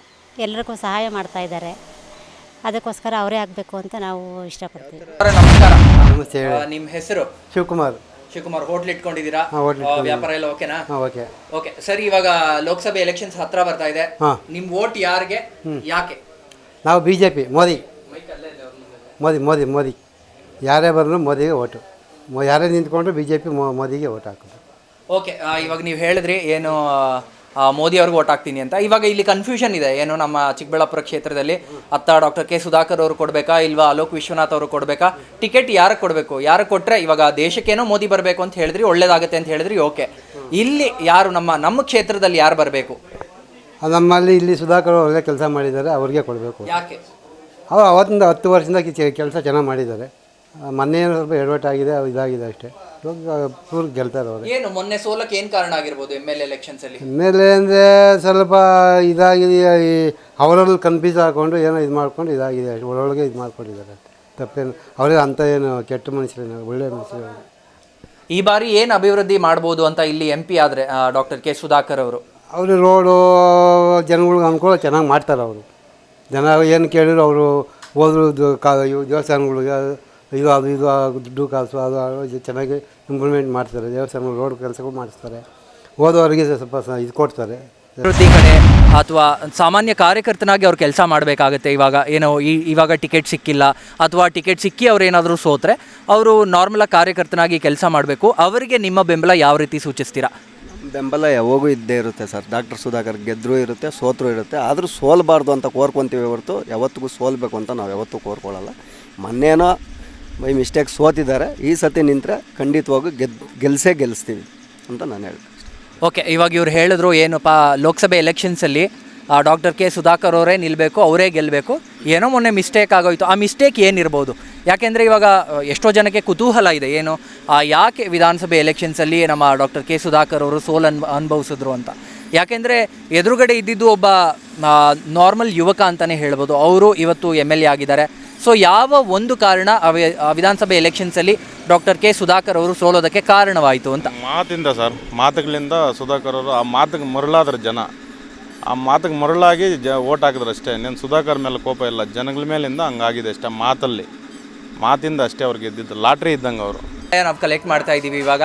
ಎಲ್ಲರಿಗೂ ಸಹಾಯ ಮಾಡ್ತಾ ಇದ್ದಾರೆ. ಅದಕ್ಕೋಸ್ಕರ ಅವರೇ ಆಗಬೇಕು ಅಂತ ನಾವು ಇಷ್ಟಪಡ್ತೀವಿ. ನಮಸ್ಕಾರ. ನಮಸ್ತೆ. ನಿಮ್ಮ ಹೆಸರು? ಶಿವಕುಮಾರ್. ಶಿವಕುಮಾರ್, ಹೋಟ್ಲ್ ಇಟ್ಕೊಂಡಿದ್ದೀರಾ? ಹೋಟ್ಲ್ ವ್ಯಾಪಾರ ಎಲ್ಲ ಓಕೆನಾ? ಓಕೆ. ಓಕೆ ಸರಿ, ಇವಾಗ ಲೋಕಸಭೆ ಎಲೆಕ್ಷನ್ಸ್ ಹತ್ರ ಬರ್ತಾ ಇದೆ. ನಿಮ್ಮ ವೋಟ್ ಯಾರಿಗೆ, ಯಾಕೆ? ನಾವು BJP. ಮೋದಿ ಮೋದಿ ಮೋದಿ ಮೋದಿ ಯಾರೇ ಬಂದರೂ ಮೋದಿಗೆ ಓಟು. ಯಾರೇ ನಿಂತ್ಕೊಂಡ್ರು BJP ಮೋದಿಗೆ ಓಟ್ ಹಾಕೋದು. ಓಕೆ, ಇವಾಗ ನೀವು ಹೇಳಿದ್ರಿ ಏನು ಮೋದಿ ಅವ್ರಿಗೆ ಓಟ್ ಹಾಕ್ತೀನಿ ಅಂತ. ಇವಾಗ ಇಲ್ಲಿ ಕನ್ಫ್ಯೂಷನ್ ಇದೆ, ಏನು ನಮ್ಮ ಚಿಕ್ಕಬಳ್ಳಾಪುರ ಕ್ಷೇತ್ರದಲ್ಲಿ ಡಾಕ್ಟರ್ ಕೆ ಸುಧಾಕರ್ ಅವರು ಕೊಡಬೇಕಾ ಇಲ್ವಾ ಅಲೋಕ್ ವಿಶ್ವನಾಥ್ ಅವರು ಕೊಡಬೇಕಾ? ಟಿಕೆಟ್ ಯಾರಿಗೆ ಕೊಡಬೇಕು? ಯಾರು ಕೊಟ್ಟರೆ ಇವಾಗ ದೇಶಕ್ಕೇನೋ ಮೋದಿ ಬರಬೇಕು ಅಂತ ಹೇಳಿದ್ರಿ, ಒಳ್ಳೇದಾಗುತ್ತೆ ಅಂತ ಹೇಳಿದ್ರಿ. ಓಕೆ, ಇಲ್ಲಿ ಯಾರು ನಮ್ಮ ಕ್ಷೇತ್ರದಲ್ಲಿ ಯಾರು ಬರಬೇಕು? ನಮ್ಮಲ್ಲಿ ಇಲ್ಲಿ ಸುಧಾಕರ್ ಒಳ್ಳೆ ಕೆಲಸ ಮಾಡಿದ್ದಾರೆ, ಅವ್ರಿಗೆ ಕೊಡಬೇಕು. ಯಾಕೆ? ಅವರು ಅವತ್ತಿಂದ 10 ವರ್ಷದಿಂದ ಕೆಲಸ ಚೆನ್ನಾಗಿ ಮಾಡಿದ್ದಾರೆ. ಮೊನ್ನೆ ಏನೋ ಸ್ವಲ್ಪ ಎಡವಟ್ ಆಗಿದೆ, ಇದಾಗಿದೆ ಅಷ್ಟೇ. ಇವಾಗ ಪೂರ್ ಗೆಲ್ತಾರೆ ಅವರು. ಏನು ಮೊನ್ನೆ ಸೋಲಕ್ಕೆ ಏನು ಕಾರಣ ಆಗಿರ್ಬೋದು MLA ಎಲೆಕ್ಷನ್ಸ್ ಅಲ್ಲಿ? MLA ಅಂದರೆ ಸ್ವಲ್ಪ ಇದಾಗಿದೆ, ಅವರಲ್ಲಿ ಕನ್ಫ್ಯೂಸ್ ಹಾಕ್ಕೊಂಡು ಏನೋ ಇದು ಮಾಡ್ಕೊಂಡು ಇದಾಗಿದೆ ಅಷ್ಟೇ. ಒಳಗೆ ಇದು ಮಾಡ್ಕೊಂಡಿದ್ದಾರೆ ಅಷ್ಟೇ. ತಪ್ಪೇನು ಅವರೇ ಅಂಥ ಏನು ಕೆಟ್ಟ ಮನುಷ್ಯರೇನು, ಒಳ್ಳೆಯ ಮನುಷ್ಯರು. ಈ ಬಾರಿ ಏನು ಅಭಿವೃದ್ಧಿ ಮಾಡ್ಬೋದು ಅಂತ ಇಲ್ಲಿ MP ಆದರೆ ಡಾಕ್ಟರ್ ಕೆ ಸುಧಾಕರ್ ಅವರು? ಅವರು ರೋಡು ಜನಗಳಿಗೆ ಅನುಕೂಲ ಚೆನ್ನಾಗಿ ಮಾಡ್ತಾರೆ. ಅವರು ಜನ ಏನು ಕೇಳಿದ್ರು ಅವರು ಹೋದ್ರು ಇವು ದೇವಸ್ಥಾನಗಳಿಗೆ ಇದು ದುಡ್ಡು ಕಾಸು ಅದು ಚೆನ್ನಾಗಿ ಇಂಪ್ರೂವ್ಮೆಂಟ್ ಮಾಡ್ತಾರೆ. ದೇವಸ್ಥಾನಗಳು ರೋಡ್ ಕೆಲಸಗಳು ಮಾಡಿಸ್ತಾರೆ. ಹೋದವರಿಗೆ ಸ್ವಲ್ಪ ಇದು ಕೊಡ್ತಾರೆ. ಅಭಿವೃದ್ಧಿ ಕಡೆ ಅಥವಾ ಸಾಮಾನ್ಯ ಕಾರ್ಯಕರ್ತನಾಗಿ ಅವ್ರು ಕೆಲಸ ಮಾಡಬೇಕಾಗತ್ತೆ. ಇವಾಗ ಟಿಕೆಟ್ ಸಿಕ್ಕಿಲ್ಲ ಅಥವಾ ಟಿಕೆಟ್ ಸಿಕ್ಕಿ ಅವ್ರು ಏನಾದರೂ ಸೋತ್ರೆ ಅವರು ನಾರ್ಮಲಾಗಿ ಕಾರ್ಯಕರ್ತನಾಗಿ ಕೆಲಸ ಮಾಡಬೇಕು. ಅವರಿಗೆ ನಿಮ್ಮ ಬೆಂಬಲ ಯಾವ ರೀತಿ ಸೂಚಿಸ್ತೀರಾ? ಬೆಂಬಲ ಯಾವಾಗೂ ಇದ್ದೇ ಇರುತ್ತೆ ಸರ್. ಡಾಕ್ಟರ್ ಸುಧಾಕರ್ ಗೆದ್ದರೂ ಇರುತ್ತೆ, ಸೋತರೂ ಇರುತ್ತೆ. ಆದರೂ ಸೋಲ್ಬಾರ್ದು ಅಂತ ಕೋರ್ಕೊತೀವಿ ಹೊರತು ಯಾವತ್ತಿಗೂ ಸೋಲ್ಬೇಕು ಅಂತ ನಾವು ಯಾವತ್ತೂ ಕೋರ್ಕೊಳ್ಳಲ್ಲ. ಮೊನ್ನೇನೋ ಬೈ ಮಿಸ್ಟೇಕ್ ಸೋತಿದ್ದಾರೆ, ಈ ಸತಿ ನಿಂತರೆ ಖಂಡಿತವಾಗೂ ಗೆಲ್ಲಿಸ್ತೀವಿ ಅಂತ ನಾನು ಹೇಳ್ತೀನಿ. ಓಕೆ, ಇವಾಗ ಇವ್ರು ಹೇಳಿದ್ರು ಏನಪ್ಪ, ಲೋಕಸಭೆ ಎಲೆಕ್ಷನ್ಸಲ್ಲಿ ಡಾಕ್ಟರ್ ಕೆ ಸುಧಾಕರ್ ಅವರೇ ನಿಲ್ಲಬೇಕು, ಅವರೇ ಗೆಲ್ಲಬೇಕು. ಏನೋ ಮೊನ್ನೆ ಮಿಸ್ಟೇಕ್ ಆಗೋಯ್ತು. ಆ ಮಿಸ್ಟೇಕ್ ಏನಿರ್ಬೋದು? ಯಾಕೆಂದರೆ ಇವಾಗ ಎಷ್ಟೋ ಜನಕ್ಕೆ ಕುತೂಹಲ ಇದೆ, ಏನು ಯಾಕೆ ವಿಧಾನಸಭೆ ಎಲೆಕ್ಷನ್ಸಲ್ಲಿ ನಮ್ಮ ಡಾಕ್ಟರ್ ಕೆ ಸುಧಾಕರ್ ಅವರು ಅನುಭವಿಸಿದ್ರು ಅಂತ. ಯಾಕೆಂದರೆ ಎದುರುಗಡೆ ಇದ್ದಿದ್ದು ಒಬ್ಬ ನಾರ್ಮಲ್ ಯುವಕ ಅಂತಲೇ ಹೇಳ್ಬೋದು. ಅವರು ಇವತ್ತು MLA ಆಗಿದ್ದಾರೆ. ಸೊ ಯಾವ ಒಂದು ಕಾರಣ ವಿಧಾನಸಭೆ ಎಲೆಕ್ಷನ್ಸಲ್ಲಿ ಡಾಕ್ಟರ್ ಕೆ ಸುಧಾಕರ್ ಅವರು ಸೋಲೋದಕ್ಕೆ ಕಾರಣವಾಯಿತು ಅಂತ? ಮಾತಿಂದ ಸರ್, ಮಾತುಗಳಿಂದ ಸುಧಾಕರ್ ಅವರು ಆ ಮಾತಿಗೆ ಮರಳಾದ್ರೆ ಜನ, ಆ ಮಾತಿಗೆ ಮರಳಾಗಿ ಓಟ್ ಹಾಕಿದ್ರು ಅಷ್ಟೇ. ಇನ್ನೇನು ಸುಧಾಕರ್ ಮೇಲೆ ಕೋಪ ಇಲ್ಲ, ಜನಗಳ ಮೇಲಿಂದ ಹಂಗಾಗಿದೆ ಅಷ್ಟೇ. ಮಾತಿಂದ ಅಷ್ಟೇ ಅವ್ರಿಗೆ ಗೆದ್ದಿದ್ದು. ಲಾಟ್ರಿ ಇದ್ದಂಗೆ ಅವರು. ನಾವು ಕಲೆಕ್ಟ್ ಮಾಡ್ತಾ ಇದ್ದೀವಿ. ಇವಾಗ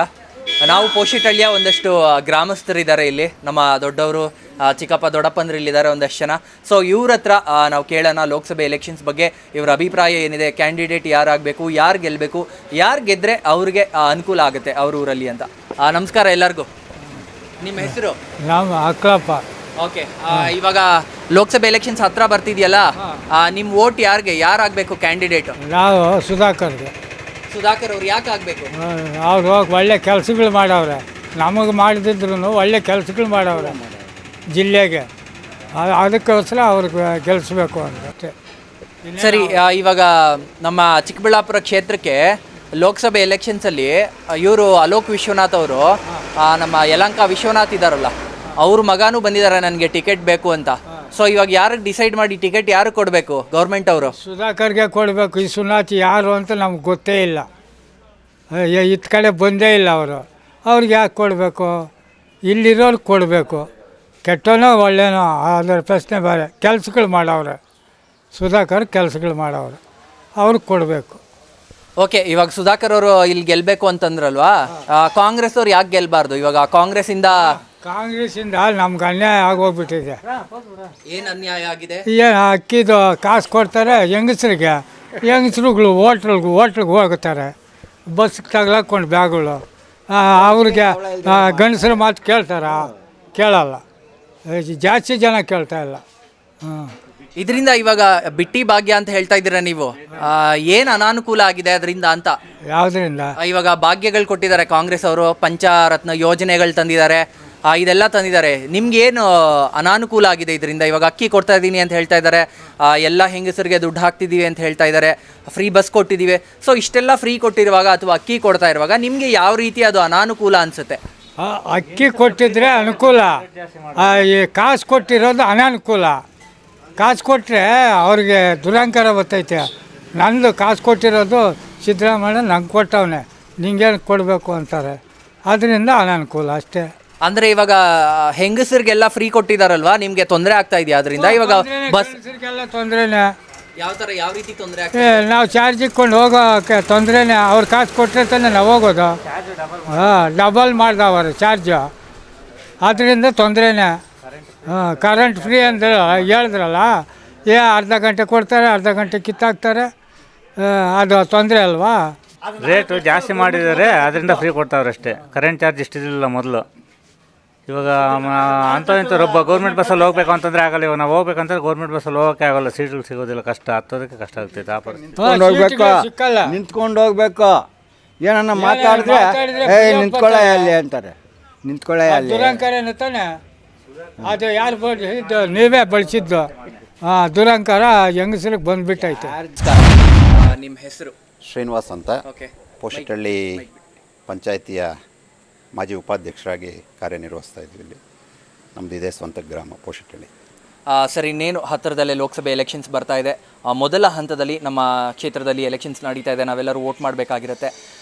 ನಾವು ಪೋಷಿಟಳ್ಳಿಯ ಒಂದಷ್ಟು ಗ್ರಾಮಸ್ಥರಿದ್ದಾರೆ ಇಲ್ಲಿ, ನಮ್ಮ ದೊಡ್ಡವರು ಚಿಕ್ಕಪ್ಪ ದೊಡ್ಡಪ್ಪಂದ್ರು ಇಲ್ಲಿದ್ದಾರೆ ಒಂದಷ್ಟು ಜನ. ಸೊ ಇವ್ರ ಹತ್ರ ನಾವು ಕೇಳೋಣ ಲೋಕಸಭೆ ಎಲೆಕ್ಷನ್ಸ್ ಬಗ್ಗೆ ಇವರ ಅಭಿಪ್ರಾಯ ಏನಿದೆ, ಕ್ಯಾಂಡಿಡೇಟ್ ಯಾರಾಗಬೇಕು, ಯಾರು ಗೆಲ್ಲಬೇಕು, ಯಾರು ಗೆದ್ದರೆ ಅವ್ರಿಗೆ ಅನುಕೂಲ ಆಗುತ್ತೆ ಅವ್ರ ಊರಲ್ಲಿ ಅಂತ. ನಮಸ್ಕಾರ ಎಲ್ಲರಿಗೂ. ನಿಮ್ಮ ಹೆಸರು? ನಮ್ಮ ಅಕ್ಕಳಪ್ಪ. ಓಕೆ, ಇವಾಗ ಲೋಕಸಭೆ ಎಲೆಕ್ಷನ್ಸ್ ಹತ್ರ ಬರ್ತಿದೆಯಲ್ಲ, ನಿಮ್ಮ ವೋಟ್ ಯಾರಿಗೆ, ಯಾರಾಗಬೇಕು ಕ್ಯಾಂಡಿಡೇಟು? ನಾವು ಸುಧಾಕರ್ಗೆ. ಸುಧಾಕರ್ ಅವ್ರು ಯಾಕೆ ಆಗಬೇಕು? ಅವರು ಒಳ್ಳೆ ಕೆಲಸಗಳು ಮಾಡವ್ರೆ, ನಮಗೆ ಮಾಡಿದ್ರು ಒಳ್ಳೆ ಕೆಲಸಗಳು ಮಾಡವ್ರೆ ಜಿಲ್ಲೆಗೆ. ಅದಕ್ಕೋಸ್ಕರ ಅವ್ರಿಗೆ ಗೆಲ್ಲಿಸ್ಬೇಕು ಅಂತ. ಸರಿ, ಇವಾಗ ನಮ್ಮ ಚಿಕ್ಕಬಳ್ಳಾಪುರ ಕ್ಷೇತ್ರಕ್ಕೆ ಲೋಕಸಭೆ ಎಲೆಕ್ಷನ್ಸಲ್ಲಿ ಇವರು ಅಲೋಕ್ ವಿಶ್ವನಾಥ್ ಅವರು, ನಮ್ಮ ಯಲಹಂಕ ವಿಶ್ವನಾಥ್ ಇದ್ದಾರಲ್ಲ, ಅವ್ರ ಮಗನೂ ಬಂದಿದ್ದಾರೆ ನನಗೆ ಟಿಕೆಟ್ ಬೇಕು ಅಂತ. ಸೊ ಇವಾಗ ಯಾರಿಗೆ ಡಿಸೈಡ್ ಮಾಡಿ ಟಿಕೆಟ್ ಯಾರು ಕೊಡಬೇಕು ಗೌರ್ಮೆಂಟ್ ಅವರು? ಸುಧಾಕರ್ಗೆ ಕೊಡಬೇಕು. ಈ ಸುನಾಥ್ ಯಾರು ಅಂತ ನಮ್ಗೆ ಗೊತ್ತೇ ಇಲ್ಲ, ಇತ್ತ ಕಡೆ ಬಂದೇ ಇಲ್ಲ ಅವರು. ಅವ್ರಿಗೆ ಯಾಕೆ ಕೊಡಬೇಕು? ಇಲ್ಲಿರೋರ್ಗೆ ಕೊಡಬೇಕು. ಕೆಟ್ಟನೋ ಒಳ್ಳೆನೋ ಅದರ ಪ್ರಶ್ನೆ ಬೇರೆ. ಕೆಲಸಗಳು ಮಾಡವ್ರೆ ಸುಧಾಕರ್, ಕೆಲಸಗಳು ಮಾಡವ್ರೆ, ಅವ್ರಿಗೆ ಕೊಡಬೇಕು. ಓಕೆ, ಇವಾಗ ಸುಧಾಕರ್ ಅವರು ಇಲ್ಲಿ ಗೆಲ್ಲಬೇಕು ಅಂತಂದ್ರಲ್ವಾ, ಕಾಂಗ್ರೆಸ್ ಅವ್ರು ಯಾಕೆ ಗೆಲ್ಲಬಾರ್ದು? ಇವಾಗ ಕಾಂಗ್ರೆಸ್ಸಿಂದ ನಮ್ಗೆ ಅನ್ಯಾಯ ಆಗೋಗ್ಬಿಟ್ಟಿದೆ. ಏನು ಅನ್ಯಾಯ ಆಗಿದೆ? ಏನು ಅಕ್ಕಿದು ಕಾಸು ಕೊಡ್ತಾರೆ ಹೆಂಗಸ್ರಿಗೆ, ಹೆಂಗಸ್ರುಗಳು ಹೋಟ್ಲಿಗೆ ಹೋಗುತ್ತಾರೆ, ಬಸ್ಗೆ ತಗ್ಲಾಕೊಂಡು ಬ್ಯಾಗುಗಳು. ಅವ್ರಿಗೆ ಗಂಡಸ್ರ ಮಾತು ಕೇಳಲ್ಲ, ಜಾಸ್ತಿ ಜನ ಕೇಳ್ತಾ ಇಲ್ಲ. ಇದರಿಂದ ಇವಾಗ ಬಿಟ್ಟಿ ಭಾಗ್ಯ ಅಂತ ಹೇಳ್ತಾ ಇದ್ದೀರಾ ನೀವು, ಏನು ಅನಾನುಕೂಲ ಆಗಿದೆ ಅದರಿಂದ ಅಂತ? ಯಾವುದರಿಂದ? ಇವಾಗ ಭಾಗ್ಯಗಳು ಕೊಟ್ಟಿದ್ದಾರೆ ಕಾಂಗ್ರೆಸ್ ಅವರು, ಪಂಚರತ್ನ ಯೋಜನೆಗಳು ತಂದಿದ್ದಾರೆ, ಇದೆಲ್ಲ ತಂದಿದ್ದಾರೆ. ನಿಮ್ಗೇನು ಅನಾನುಕೂಲ ಆಗಿದೆ ಇದರಿಂದ? ಇವಾಗ ಅಕ್ಕಿ ಕೊಡ್ತಾ ಇದ್ದೀನಿ ಅಂತ ಹೇಳ್ತಾ ಇದ್ದಾರೆ, ಎಲ್ಲ ಹೆಂಗಸರಿಗೆ ದುಡ್ಡು ಹಾಕ್ತಿದ್ದೀವಿ ಅಂತ ಹೇಳ್ತಾ ಇದ್ದಾರೆ, ಫ್ರೀ ಬಸ್ ಕೊಟ್ಟಿದ್ದೀವಿ. ಸೊ ಇಷ್ಟೆಲ್ಲ ಫ್ರೀ ಕೊಟ್ಟಿರುವಾಗ ಅಥವಾ ಅಕ್ಕಿ ಕೊಡ್ತಾ ಇರುವಾಗ ನಿಮಗೆ ಯಾವ ರೀತಿ ಅದು ಅನಾನುಕೂಲ ಅನಿಸುತ್ತೆ? ಅಕ್ಕಿ ಕೊಟ್ಟಿದ್ರೆ ಅನುಕೂಲ, ಈ ಕಾಸು ಕೊಟ್ಟಿರೋದು ಅನಾನುಕೂಲ. ಕಾಸು ಕೊಟ್ಟರೆ ಅವ್ರಿಗೆ ದುರಂಕಾರ ಬರ್ತೈತೆ. ನಂದು ಕಾಸು ಕೊಟ್ಟಿರೋದು ಸಿದ್ದರಾಮಯ್ಯ ನಂಗೆ ಕೊಟ್ಟವನೆ, ನಿಂಗೇನು ಕೊಡಬೇಕು ಅಂತಾರೆ. ಅದರಿಂದ ಅನಾನುಕೂಲ ಅಷ್ಟೇ. ಅಂದರೆ ಇವಾಗ ಹೆಂಗಸರಿಗೆಲ್ಲ ಫ್ರೀ ಕೊಟ್ಟಿದ್ದಾರಲ್ವಾ, ನಿಮಗೆ ತೊಂದರೆ ಆಗ್ತಾ ಇದೆಯಾ ಅದರಿಂದ? ಇವಾಗ ಬಸ್ ಎಲ್ಲ ತೊಂದರೆನೇ. ಯಾವ ರೀತಿ ತೊಂದರೆ ನಾವು ಚಾರ್ಜ್ ಇಕ್ಕೊಂಡು ಹೋಗೋಕ್ಕೆ ತೊಂದರೆನೇ. ಅವ್ರು ಕಾಸು ಕೊಟ್ಟರೆ ತಾನೆ ನಾವು ಹೋಗೋದು. ಡಬಲ್ ಮಾಡ್ದವರು ಚಾರ್ಜು, ಅದರಿಂದ ತೊಂದರೆನೇ. ಕರೆಂಟ್ ಫ್ರೀ ಅಂತ ಹೇಳಿದ್ರಲ್ಲ, ಅರ್ಧ ಗಂಟೆ ಕೊಡ್ತಾರೆ, ಅರ್ಧ ಗಂಟೆ ಕಿತ್ತಾಕ್ತಾರೆ. ಅದು ತೊಂದರೆ ಅಲ್ವಾ? ರೇಟು ಜಾಸ್ತಿ ಮಾಡಿದ್ದಾರೆ, ಅದರಿಂದ ಫ್ರೀ ಕೊಡ್ತಾವ್ರೆ ಅಷ್ಟೇ. ಕರೆಂಟ್ ಚಾರ್ಜ್ ಇಷ್ಟಿರಲಿಲ್ಲ ಮೊದಲು. ಇವಾಗ ಇಂಥ ಗೌರ್ಮೆಂಟ್ ಬಸ್ಸಲ್ಲಿ ಹೋಗ್ಬೇಕು ಅಂತಂದರೆ ಆಗಲ್ಲ. ಇವಾಗ ನಾವು ಹೋಗ್ಬೇಕಂತಂದ್ರೆ ಗೌರ್ಮೆಂಟ್ ಬಸ್ಸಲ್ಲಿ ಹೋಗೋಕ್ಕೆ ಆಗಲ್ಲ, ಸೀಟ್ಗಳು ಸಿಗೋದಿಲ್ಲ, ಕಷ್ಟ ಹತ್ತೋದಕ್ಕೆ ಕಷ್ಟ ಆಗ್ತೈತೆ. ನಿಂತ್ಕೊಂಡು ಹೋಗ್ಬೇಕು. ಏನನ್ನ ಮಾತಾಡಿದ್ರೆ ನಿಂತ್ಕೊಳ್ಳ ಅಲ್ಲಿ ಅಂತಾರೆ. ನಿಂತ್ಕೊಳ್ಳ ಅಲ್ಲಿ ದುರಂಕಾರ ತಾನೆ. ಅದು ಯಾರು ಬಳಸಿದ್ದು? ನೀವೇ ಬಳಸಿದ್ದು. ದುರಂಕಾರ ಹೆಂಗಸರಿಗೆ ಬಂದ್ಬಿಟ್ಟೈತೆ. ನಿಮ್ಮ ಹೆಸರು? ಶ್ರೀನಿವಾಸ್ ಅಂತ, ಪೋಷಟಹಳ್ಳಿ ಪಂಚಾಯಿತಿಯ ಮಾಜಿ ಉಪಾಧ್ಯಕ್ಷರಾಗಿ ಕಾರ್ಯನಿರ್ವಹಿಸ್ತಾ ಇದ್ವಿ. ಇಲ್ಲಿ ನಮ್ಮದು ಇದೇ ಸ್ವಂತ ಗ್ರಾಮ ಪೋಷಟಹಳ್ಳಿ. ಸರ್, ಇನ್ನೇನು ಹತ್ತಿರದಲ್ಲೇ ಲೋಕಸಭೆ ಎಲೆಕ್ಷನ್ಸ್ ಬರ್ತಾ ಇದೆ. ಮೊದಲ ಹಂತದಲ್ಲಿ ನಮ್ಮ ಕ್ಷೇತ್ರದಲ್ಲಿ ಎಲೆಕ್ಷನ್ಸ್ ನಡೀತಾ ಇದೆ, ನಾವೆಲ್ಲರೂ ವೋಟ್ ಮಾಡಬೇಕಾಗಿರುತ್ತೆ.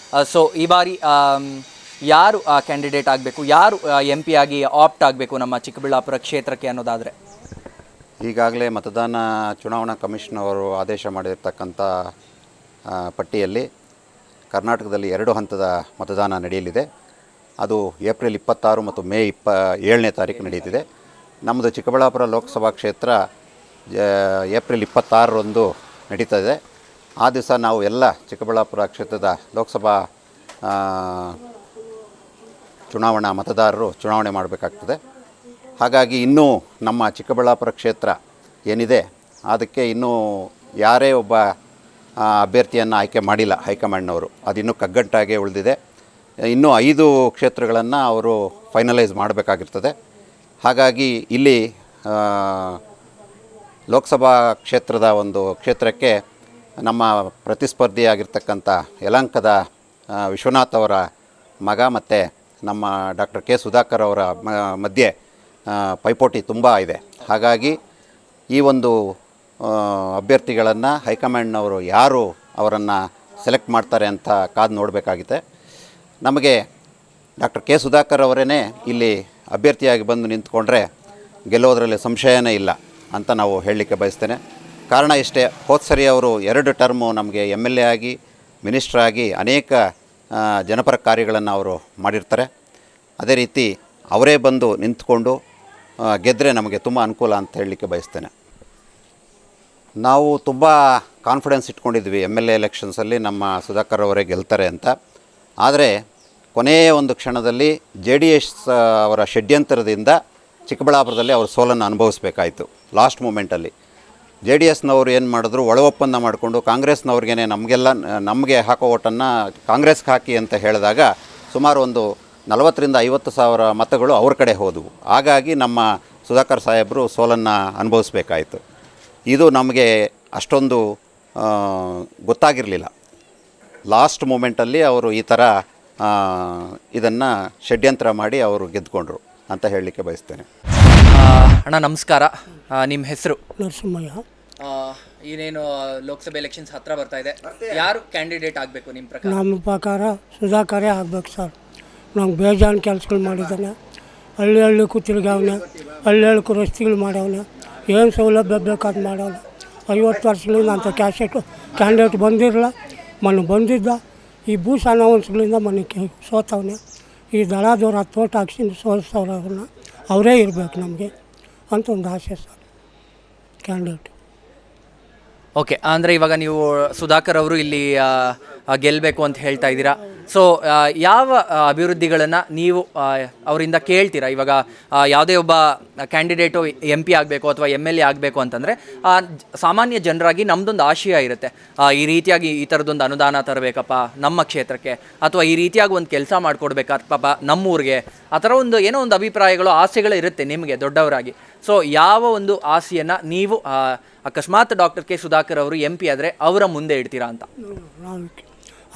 ಸೊ ಈ ಬಾರಿ ಯಾರು ಕ್ಯಾಂಡಿಡೇಟ್ ಆಗಬೇಕು, ಯಾರು MP ಆಗಿ ಆಪ್ಟ್ ಆಗಬೇಕು ನಮ್ಮ ಚಿಕ್ಕಬಳ್ಳಾಪುರ ಕ್ಷೇತ್ರಕ್ಕೆ ಅನ್ನೋದಾದರೆ? ಈಗಾಗಲೇ ಚುನಾವಣಾ ಕಮಿಷನ್ ಅವರು ಆದೇಶ ಮಾಡಿರ್ತಕ್ಕಂಥ ಪಟ್ಟಿಯಲ್ಲಿ ಕರ್ನಾಟಕದಲ್ಲಿ 2 ಹಂತದ ಮತದಾನ ನಡೆಯಲಿದೆ. ಅದು ಏಪ್ರಿಲ್ 26 ಮತ್ತು ಮೇ 27ನೇ ತಾರೀಕು ನಡೆಯುತ್ತಿದೆ. ನಮ್ಮದು ಚಿಕ್ಕಬಳ್ಳಾಪುರ ಲೋಕಸಭಾ ಕ್ಷೇತ್ರ ಏಪ್ರಿಲ್ 26ರಂದು ನಡೀತದೆ. ಆ ದಿವಸ ನಾವು ಎಲ್ಲ ಚಿಕ್ಕಬಳ್ಳಾಪುರ ಕ್ಷೇತ್ರದ ಲೋಕಸಭಾ ಚುನಾವಣಾ ಮತದಾರರು ಚುನಾವಣೆ ಮಾಡಬೇಕಾಗ್ತದೆ. ಹಾಗಾಗಿ ಇನ್ನೂ ನಮ್ಮ ಚಿಕ್ಕಬಳ್ಳಾಪುರ ಕ್ಷೇತ್ರ ಏನಿದೆ ಅದಕ್ಕೆ ಇನ್ನೂ ಯಾರೇ ಒಬ್ಬ ಅಭ್ಯರ್ಥಿಯನ್ನು ಆಯ್ಕೆ ಮಾಡಿಲ್ಲ ಹೈಕಮಾಂಡ್ನವರು. ಅದಿನ್ನೂ ಕಗ್ಗಂಟಾಗೆ ಉಳಿದಿದೆ. ಇನ್ನೂ 5 ಕ್ಷೇತ್ರಗಳನ್ನು ಅವರು ಫೈನಲೈಸ್ ಮಾಡಬೇಕಾಗಿರ್ತದೆ. ಹಾಗಾಗಿ ಇಲ್ಲಿ ಲೋಕಸಭಾ ಕ್ಷೇತ್ರದ ಒಂದು ಕ್ಷೇತ್ರಕ್ಕೆ ನಮ್ಮ ಪ್ರತಿಸ್ಪರ್ಧಿಯಾಗಿರ್ತಕ್ಕಂಥ ಯಲಹಂಕದ ವಿಶ್ವನಾಥ್ ಅವರ ಮಗ ಮತ್ತು ನಮ್ಮ ಡಾಕ್ಟರ್ ಕೆ ಸುಧಾಕರ್ ಅವರ ಮಧ್ಯೆ ಪೈಪೋಟಿ ತುಂಬ ಇದೆ. ಹಾಗಾಗಿ ಈ ಒಂದು ಅಭ್ಯರ್ಥಿಗಳನ್ನು ಹೈಕಮಾಂಡ್ನವರು ಯಾರು ಅವರನ್ನು ಸೆಲೆಕ್ಟ್ ಮಾಡ್ತಾರೆ ಅಂತ ಕಾದು ನೋಡಬೇಕಾಗಿದೆ. ನಮಗೆ ಡಾಕ್ಟರ್ ಕೆ ಸುಧಾಕರ್ ಅವರೇ ಇಲ್ಲಿ ಅಭ್ಯರ್ಥಿಯಾಗಿ ಬಂದು ನಿಂತ್ಕೊಂಡ್ರೆ ಗೆಲ್ಲೋದ್ರಲ್ಲಿ ಸಂಶಯನೇ ಇಲ್ಲ ಅಂತ ನಾವು ಹೇಳಲಿಕ್ಕೆ ಬಯಸ್ತೇನೆ. ಕಾರಣ ಇಷ್ಟೇ, ಹೋದ ಸರಿ ಅವರು 2 ಟರ್ಮು ನಮಗೆ MLA ಆಗಿ ಮಿನಿಸ್ಟ್ರಾಗಿ ಅನೇಕ ಜನಪರ ಕಾರ್ಯಗಳನ್ನು ಅವರು ಮಾಡಿರ್ತಾರೆ. ಅದೇ ರೀತಿ ಅವರೇ ಬಂದು ನಿಂತ್ಕೊಂಡು ಗೆದ್ದರೆ ನಮಗೆ ತುಂಬ ಅನುಕೂಲ ಅಂತ ಹೇಳಲಿಕ್ಕೆ ಬಯಸ್ತೇನೆ. ನಾವು ತುಂಬ ಕಾನ್ಫಿಡೆನ್ಸ್ ಇಟ್ಕೊಂಡಿದ್ವಿ MLA ಎಲೆಕ್ಷನ್ಸಲ್ಲಿ ನಮ್ಮ ಸುಧಾಕರ್ ಅವರೇ ಗೆಲ್ತಾರೆ ಅಂತ. ಆದರೆ ಕೊನೆಯ ಒಂದು ಕ್ಷಣದಲ್ಲಿ JDS ಅವರ ಷಡ್ಯಂತರದಿಂದ ಚಿಕ್ಕಬಳ್ಳಾಪುರದಲ್ಲಿ ಅವರು ಸೋಲನ್ನು ಅನುಭವಿಸಬೇಕಾಯಿತು. ಲಾಸ್ಟ್ ಮೂಮೆಂಟಲ್ಲಿ JDSನವರು ಏನು ಮಾಡಿದ್ರು, ಒಳ ಒಪ್ಪಂದ ಮಾಡಿಕೊಂಡು ಕಾಂಗ್ರೆಸ್ನವ್ರಿಗೇ ನಮಗೆ ಹಾಕೋ ಓಟನ್ನು ಕಾಂಗ್ರೆಸ್ಗೆ ಹಾಕಿ ಅಂತ ಹೇಳಿದಾಗ ಸುಮಾರು ಒಂದು 40,000 to 50,000 ಮತಗಳು ಅವ್ರ ಕಡೆ ಹೋದವು. ಹಾಗಾಗಿ ನಮ್ಮ ಸುಧಾಕರ್ ಸಾಹೇಬರು ಸೋಲನ್ನು ಅನುಭವಿಸಬೇಕಾಯಿತು. ಇದು ನಮಗೆ ಅಷ್ಟೊಂದು ಗೊತ್ತಾಗಿರಲಿಲ್ಲ. ಲಾಸ್ಟ್ ಮೂಮೆಂಟಲ್ಲಿ ಅವರು ಈ ಥರ ಇದನ್ನು ಷಡ್ಯಂತ್ರ ಮಾಡಿ ಅವರು ಗೆದ್ದುಕೊಂಡ್ರು ಅಂತ ಹೇಳಲಿಕ್ಕೆ ಬಯಸ್ತೇನೆ. ಅಣ್ಣ ನಮಸ್ಕಾರ, ನಿಮ್ಮ ಹೆಸರು? ನರಸಿಂಹಯ್ಯ. ಏನೇನು ಲೋಕಸಭೆ ಎಲೆಕ್ಷನ್ಸ್ ಹತ್ರ ಬರ್ತಾ ಇದೆ, ಯಾರು ಕ್ಯಾಂಡಿಡೇಟ್ ಆಗಬೇಕು ನಿಮ್ಮ ಪ್ರಕಾರ? ನಮ್ಮ ಪ್ರಕಾರ ಸುಧಾಕರೇ ಆಗಬೇಕು ಸರ್. ನಂಗೆ ಬೇಜಾನು ಕೆಲಸಗಳು ಮಾಡಿದ್ದಾನೆ, ಹಳ್ಳಿಗೂ ತಿರುಗಾವನೆ, ಹಳ್ಳಿಗೂ ರಸ್ತೆಗಳು ಮಾಡವನೆ, ಏನು ಸೌಲಭ್ಯ ಬೇಕಾದ್ ಮಾಡೋಣ. 50 ವರ್ಷಗಳಿಂದ ಅಂಥ ಕ್ಯಾಂಡಿಡೇಟ್ ಬಂದಿರಲ್ಲ. ಮೊನ್ನೆ ಬಂದಿದ್ದ ಈ ಭೂಷ ಅನೌನ್ಸ್ಗಳಿಂದ ಮೊನ್ನೆ ಸೋತವನೆ. ಈ ದಳದವ್ರು 10 ಓಟ್ ಹಾಕ್ಸಿ ಸೋಲ್ಸವ್ರು, ಅವ್ರನ್ನ ಅವರೇ ಇರಬೇಕು ನಮಗೆ ಅಂತ ಒಂದು ಆಸೆ ಸರ್ ಕ್ಯಾಂಡಿಡೇಟ್. ಓಕೆ, ಅಂದರೆ ಇವಾಗ ನೀವು ಸುಧಾಕರ್ ಅವರು ಇಲ್ಲಿ ಗೆಲ್ಲಬೇಕು ಅಂತ ಹೇಳ್ತಾ ಇದ್ದೀರಾ. ಸೊ ಯಾವ ಅಭಿವೃದ್ಧಿಗಳನ್ನು ನೀವು ಅವರಿಂದ ಕೇಳ್ತೀರಾ? ಇವಾಗ ಯಾವುದೇ ಒಬ್ಬ ಕ್ಯಾಂಡಿಡೇಟು MP ಆಗಬೇಕು ಅಥವಾ MLA ಆಗಬೇಕು ಅಂತಂದರೆ ಸಾಮಾನ್ಯ ಜನರಾಗಿ ನಮ್ಮದೊಂದು ಆಶಯ ಇರುತ್ತೆ, ಈ ರೀತಿಯಾಗಿ ಈ ಥರದೊಂದು ಅನುದಾನ ತರಬೇಕಪ್ಪ ನಮ್ಮ ಕ್ಷೇತ್ರಕ್ಕೆ, ಅಥವಾ ಈ ರೀತಿಯಾಗಿ ಒಂದು ಕೆಲಸ ಮಾಡಿಕೊಡ್ಬೇಕಪ್ಪ ನಮ್ಮೂರಿಗೆ, ಆ ಥರ ಒಂದು ಏನೋ ಒಂದು ಅಭಿಪ್ರಾಯಗಳು, ಆಸೆಗಳು ಇರುತ್ತೆ ನಿಮಗೆ ದೊಡ್ಡವರಾಗಿ. ಸೊ ಯಾವ ಒಂದು ಆಸೆಯನ್ನು ನೀವು ಅಕಸ್ಮಾತ್ ಡಾಕ್ಟರ್ ಕೆ ಸುಧಾಕರ್ ಅವರು MP ಆದರೆ ಅವರ ಮುಂದೆ ಇಡ್ತೀರಾ ಅಂತ?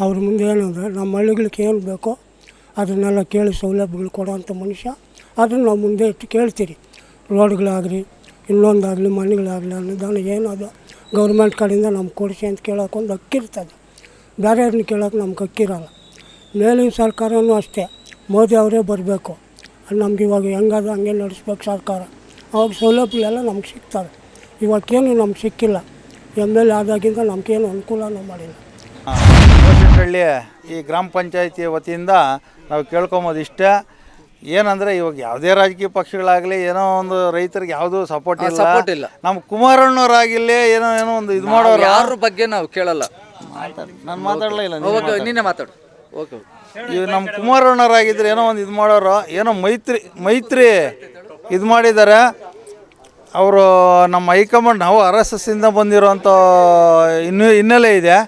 ಅವ್ರ ಮುಂದೆ ಏನಂದರೆ ನಮ್ಮ ಹಳ್ಳಿಗಳಿಗೆ ಏನು ಬೇಕೋ ಅದನ್ನೆಲ್ಲ ಕೇಳಿ ಸೌಲಭ್ಯಗಳು ಕೊಡೋಂಥ ಮನುಷ್ಯ. ಅದನ್ನು ನಾವು ಮುಂದೆ ಇಟ್ಟು ಕೇಳ್ತೀರಿ. ರೋಡ್ಗಳಾಗಲಿ ಇನ್ನೊಂದಾಗಲಿ ಮನೆಗಳಾಗಲಿ ಅನ್ನೋದನ್ನು ಏನದು ಗೌರ್ಮೆಂಟ್ ಕಡೆಯಿಂದ ನಮ್ಗೆ ಕೊಡಿಸಿ ಅಂತ ಕೇಳೋಕೆ ಒಂದು ಹಕ್ಕಿರ್ತದೆ. ಬೇರೆಯವ್ರನ್ನ ಕೇಳೋಕೆ ನಮ್ಗೆ ಹಕ್ಕಿರಲ್ಲ. ಮೇಲಿನ ಸರ್ಕಾರವೂ ಅಷ್ಟೇ, ಮೋದಿ ಅವರೇ ಬರಬೇಕು. ನಮ್ಗೆ ಇವಾಗ ಹೆಂಗದ ಹಂಗೆ ನಡೆಸ್ಬೇಕು ಸರ್ಕಾರ. ಅವಾಗ ಸೌಲಭ್ಯಗಳೆಲ್ಲ ನಮ್ಗೆ ಸಿಗ್ತವೆ. ಇವತ್ತೇನು ನಮ್ಗೆ ಸಿಕ್ಕಿಲ್ಲ. MLA ಆದಾಗಿಂದ ನಮಗೇನು ಅನುಕೂಲನೂ ಮಾಡಿಲ್ಲ. ಕೋಶಿನಹಳ್ಳಿ ಈ ಗ್ರಾಮ ಪಂಚಾಯತಿ ವತಿಯಿಂದ ನಾವು ಕೇಳ್ಕೊಬೋದು ಇಷ್ಟೇ. ಏನಂದರೆ ಇವಾಗ ಯಾವುದೇ ರಾಜಕೀಯ ಪಕ್ಷಗಳಾಗಲಿ ಏನೋ ಒಂದು ರೈತರಿಗೆ ಯಾವುದೂ ಸಪೋರ್ಟ್ ಇಲ್ಲ. ನಮ್ಮ ಕುಮಾರಣ್ಣವರಾಗಿಲ್ಲಿ ಏನೋ ಒಂದು ಇದು ಮಾಡೋರು ಯಾರ ಬಗ್ಗೆ ನಾವು ಕೇಳಲ್ಲ. ನಾನು ಮಾತಾಡಲೇ ಇಲ್ಲ, ನೀನೇ ಮಾತಾಡು. ಓಕೆ. ಇವು ನಮ್ಮ ಕುಮಾರಣ್ಣವರಾಗಿದ್ದರೆ ಏನೋ ಒಂದು ಇದು ಮಾಡೋರು, ಏನೋ ಮೈತ್ರಿ ಇದು ಮಾಡಿದ್ದಾರೆ ಅವರು. ನಮ್ಮ ಹೈಕಮಾಂಡ್ ನಾವು RSS ಇಂದ ಬಂದಿರೋಂಥ ಹಿನ್ನೆಲೆ ಇದೆ.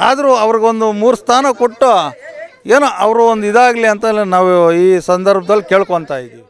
ಆದರೂ ಅವ್ರಿಗೊಂದು 3 ಸ್ಥಾನ ಕೊಟ್ಟು ಏನೋ ಅವರು ಒಂದು ಇದಾಗಲಿ ಅಂತ ನಾವು ಈ ಸಂದರ್ಭದಲ್ಲಿ ಕೇಳ್ಕೊತಾ ಇದ್ದೀವಿ.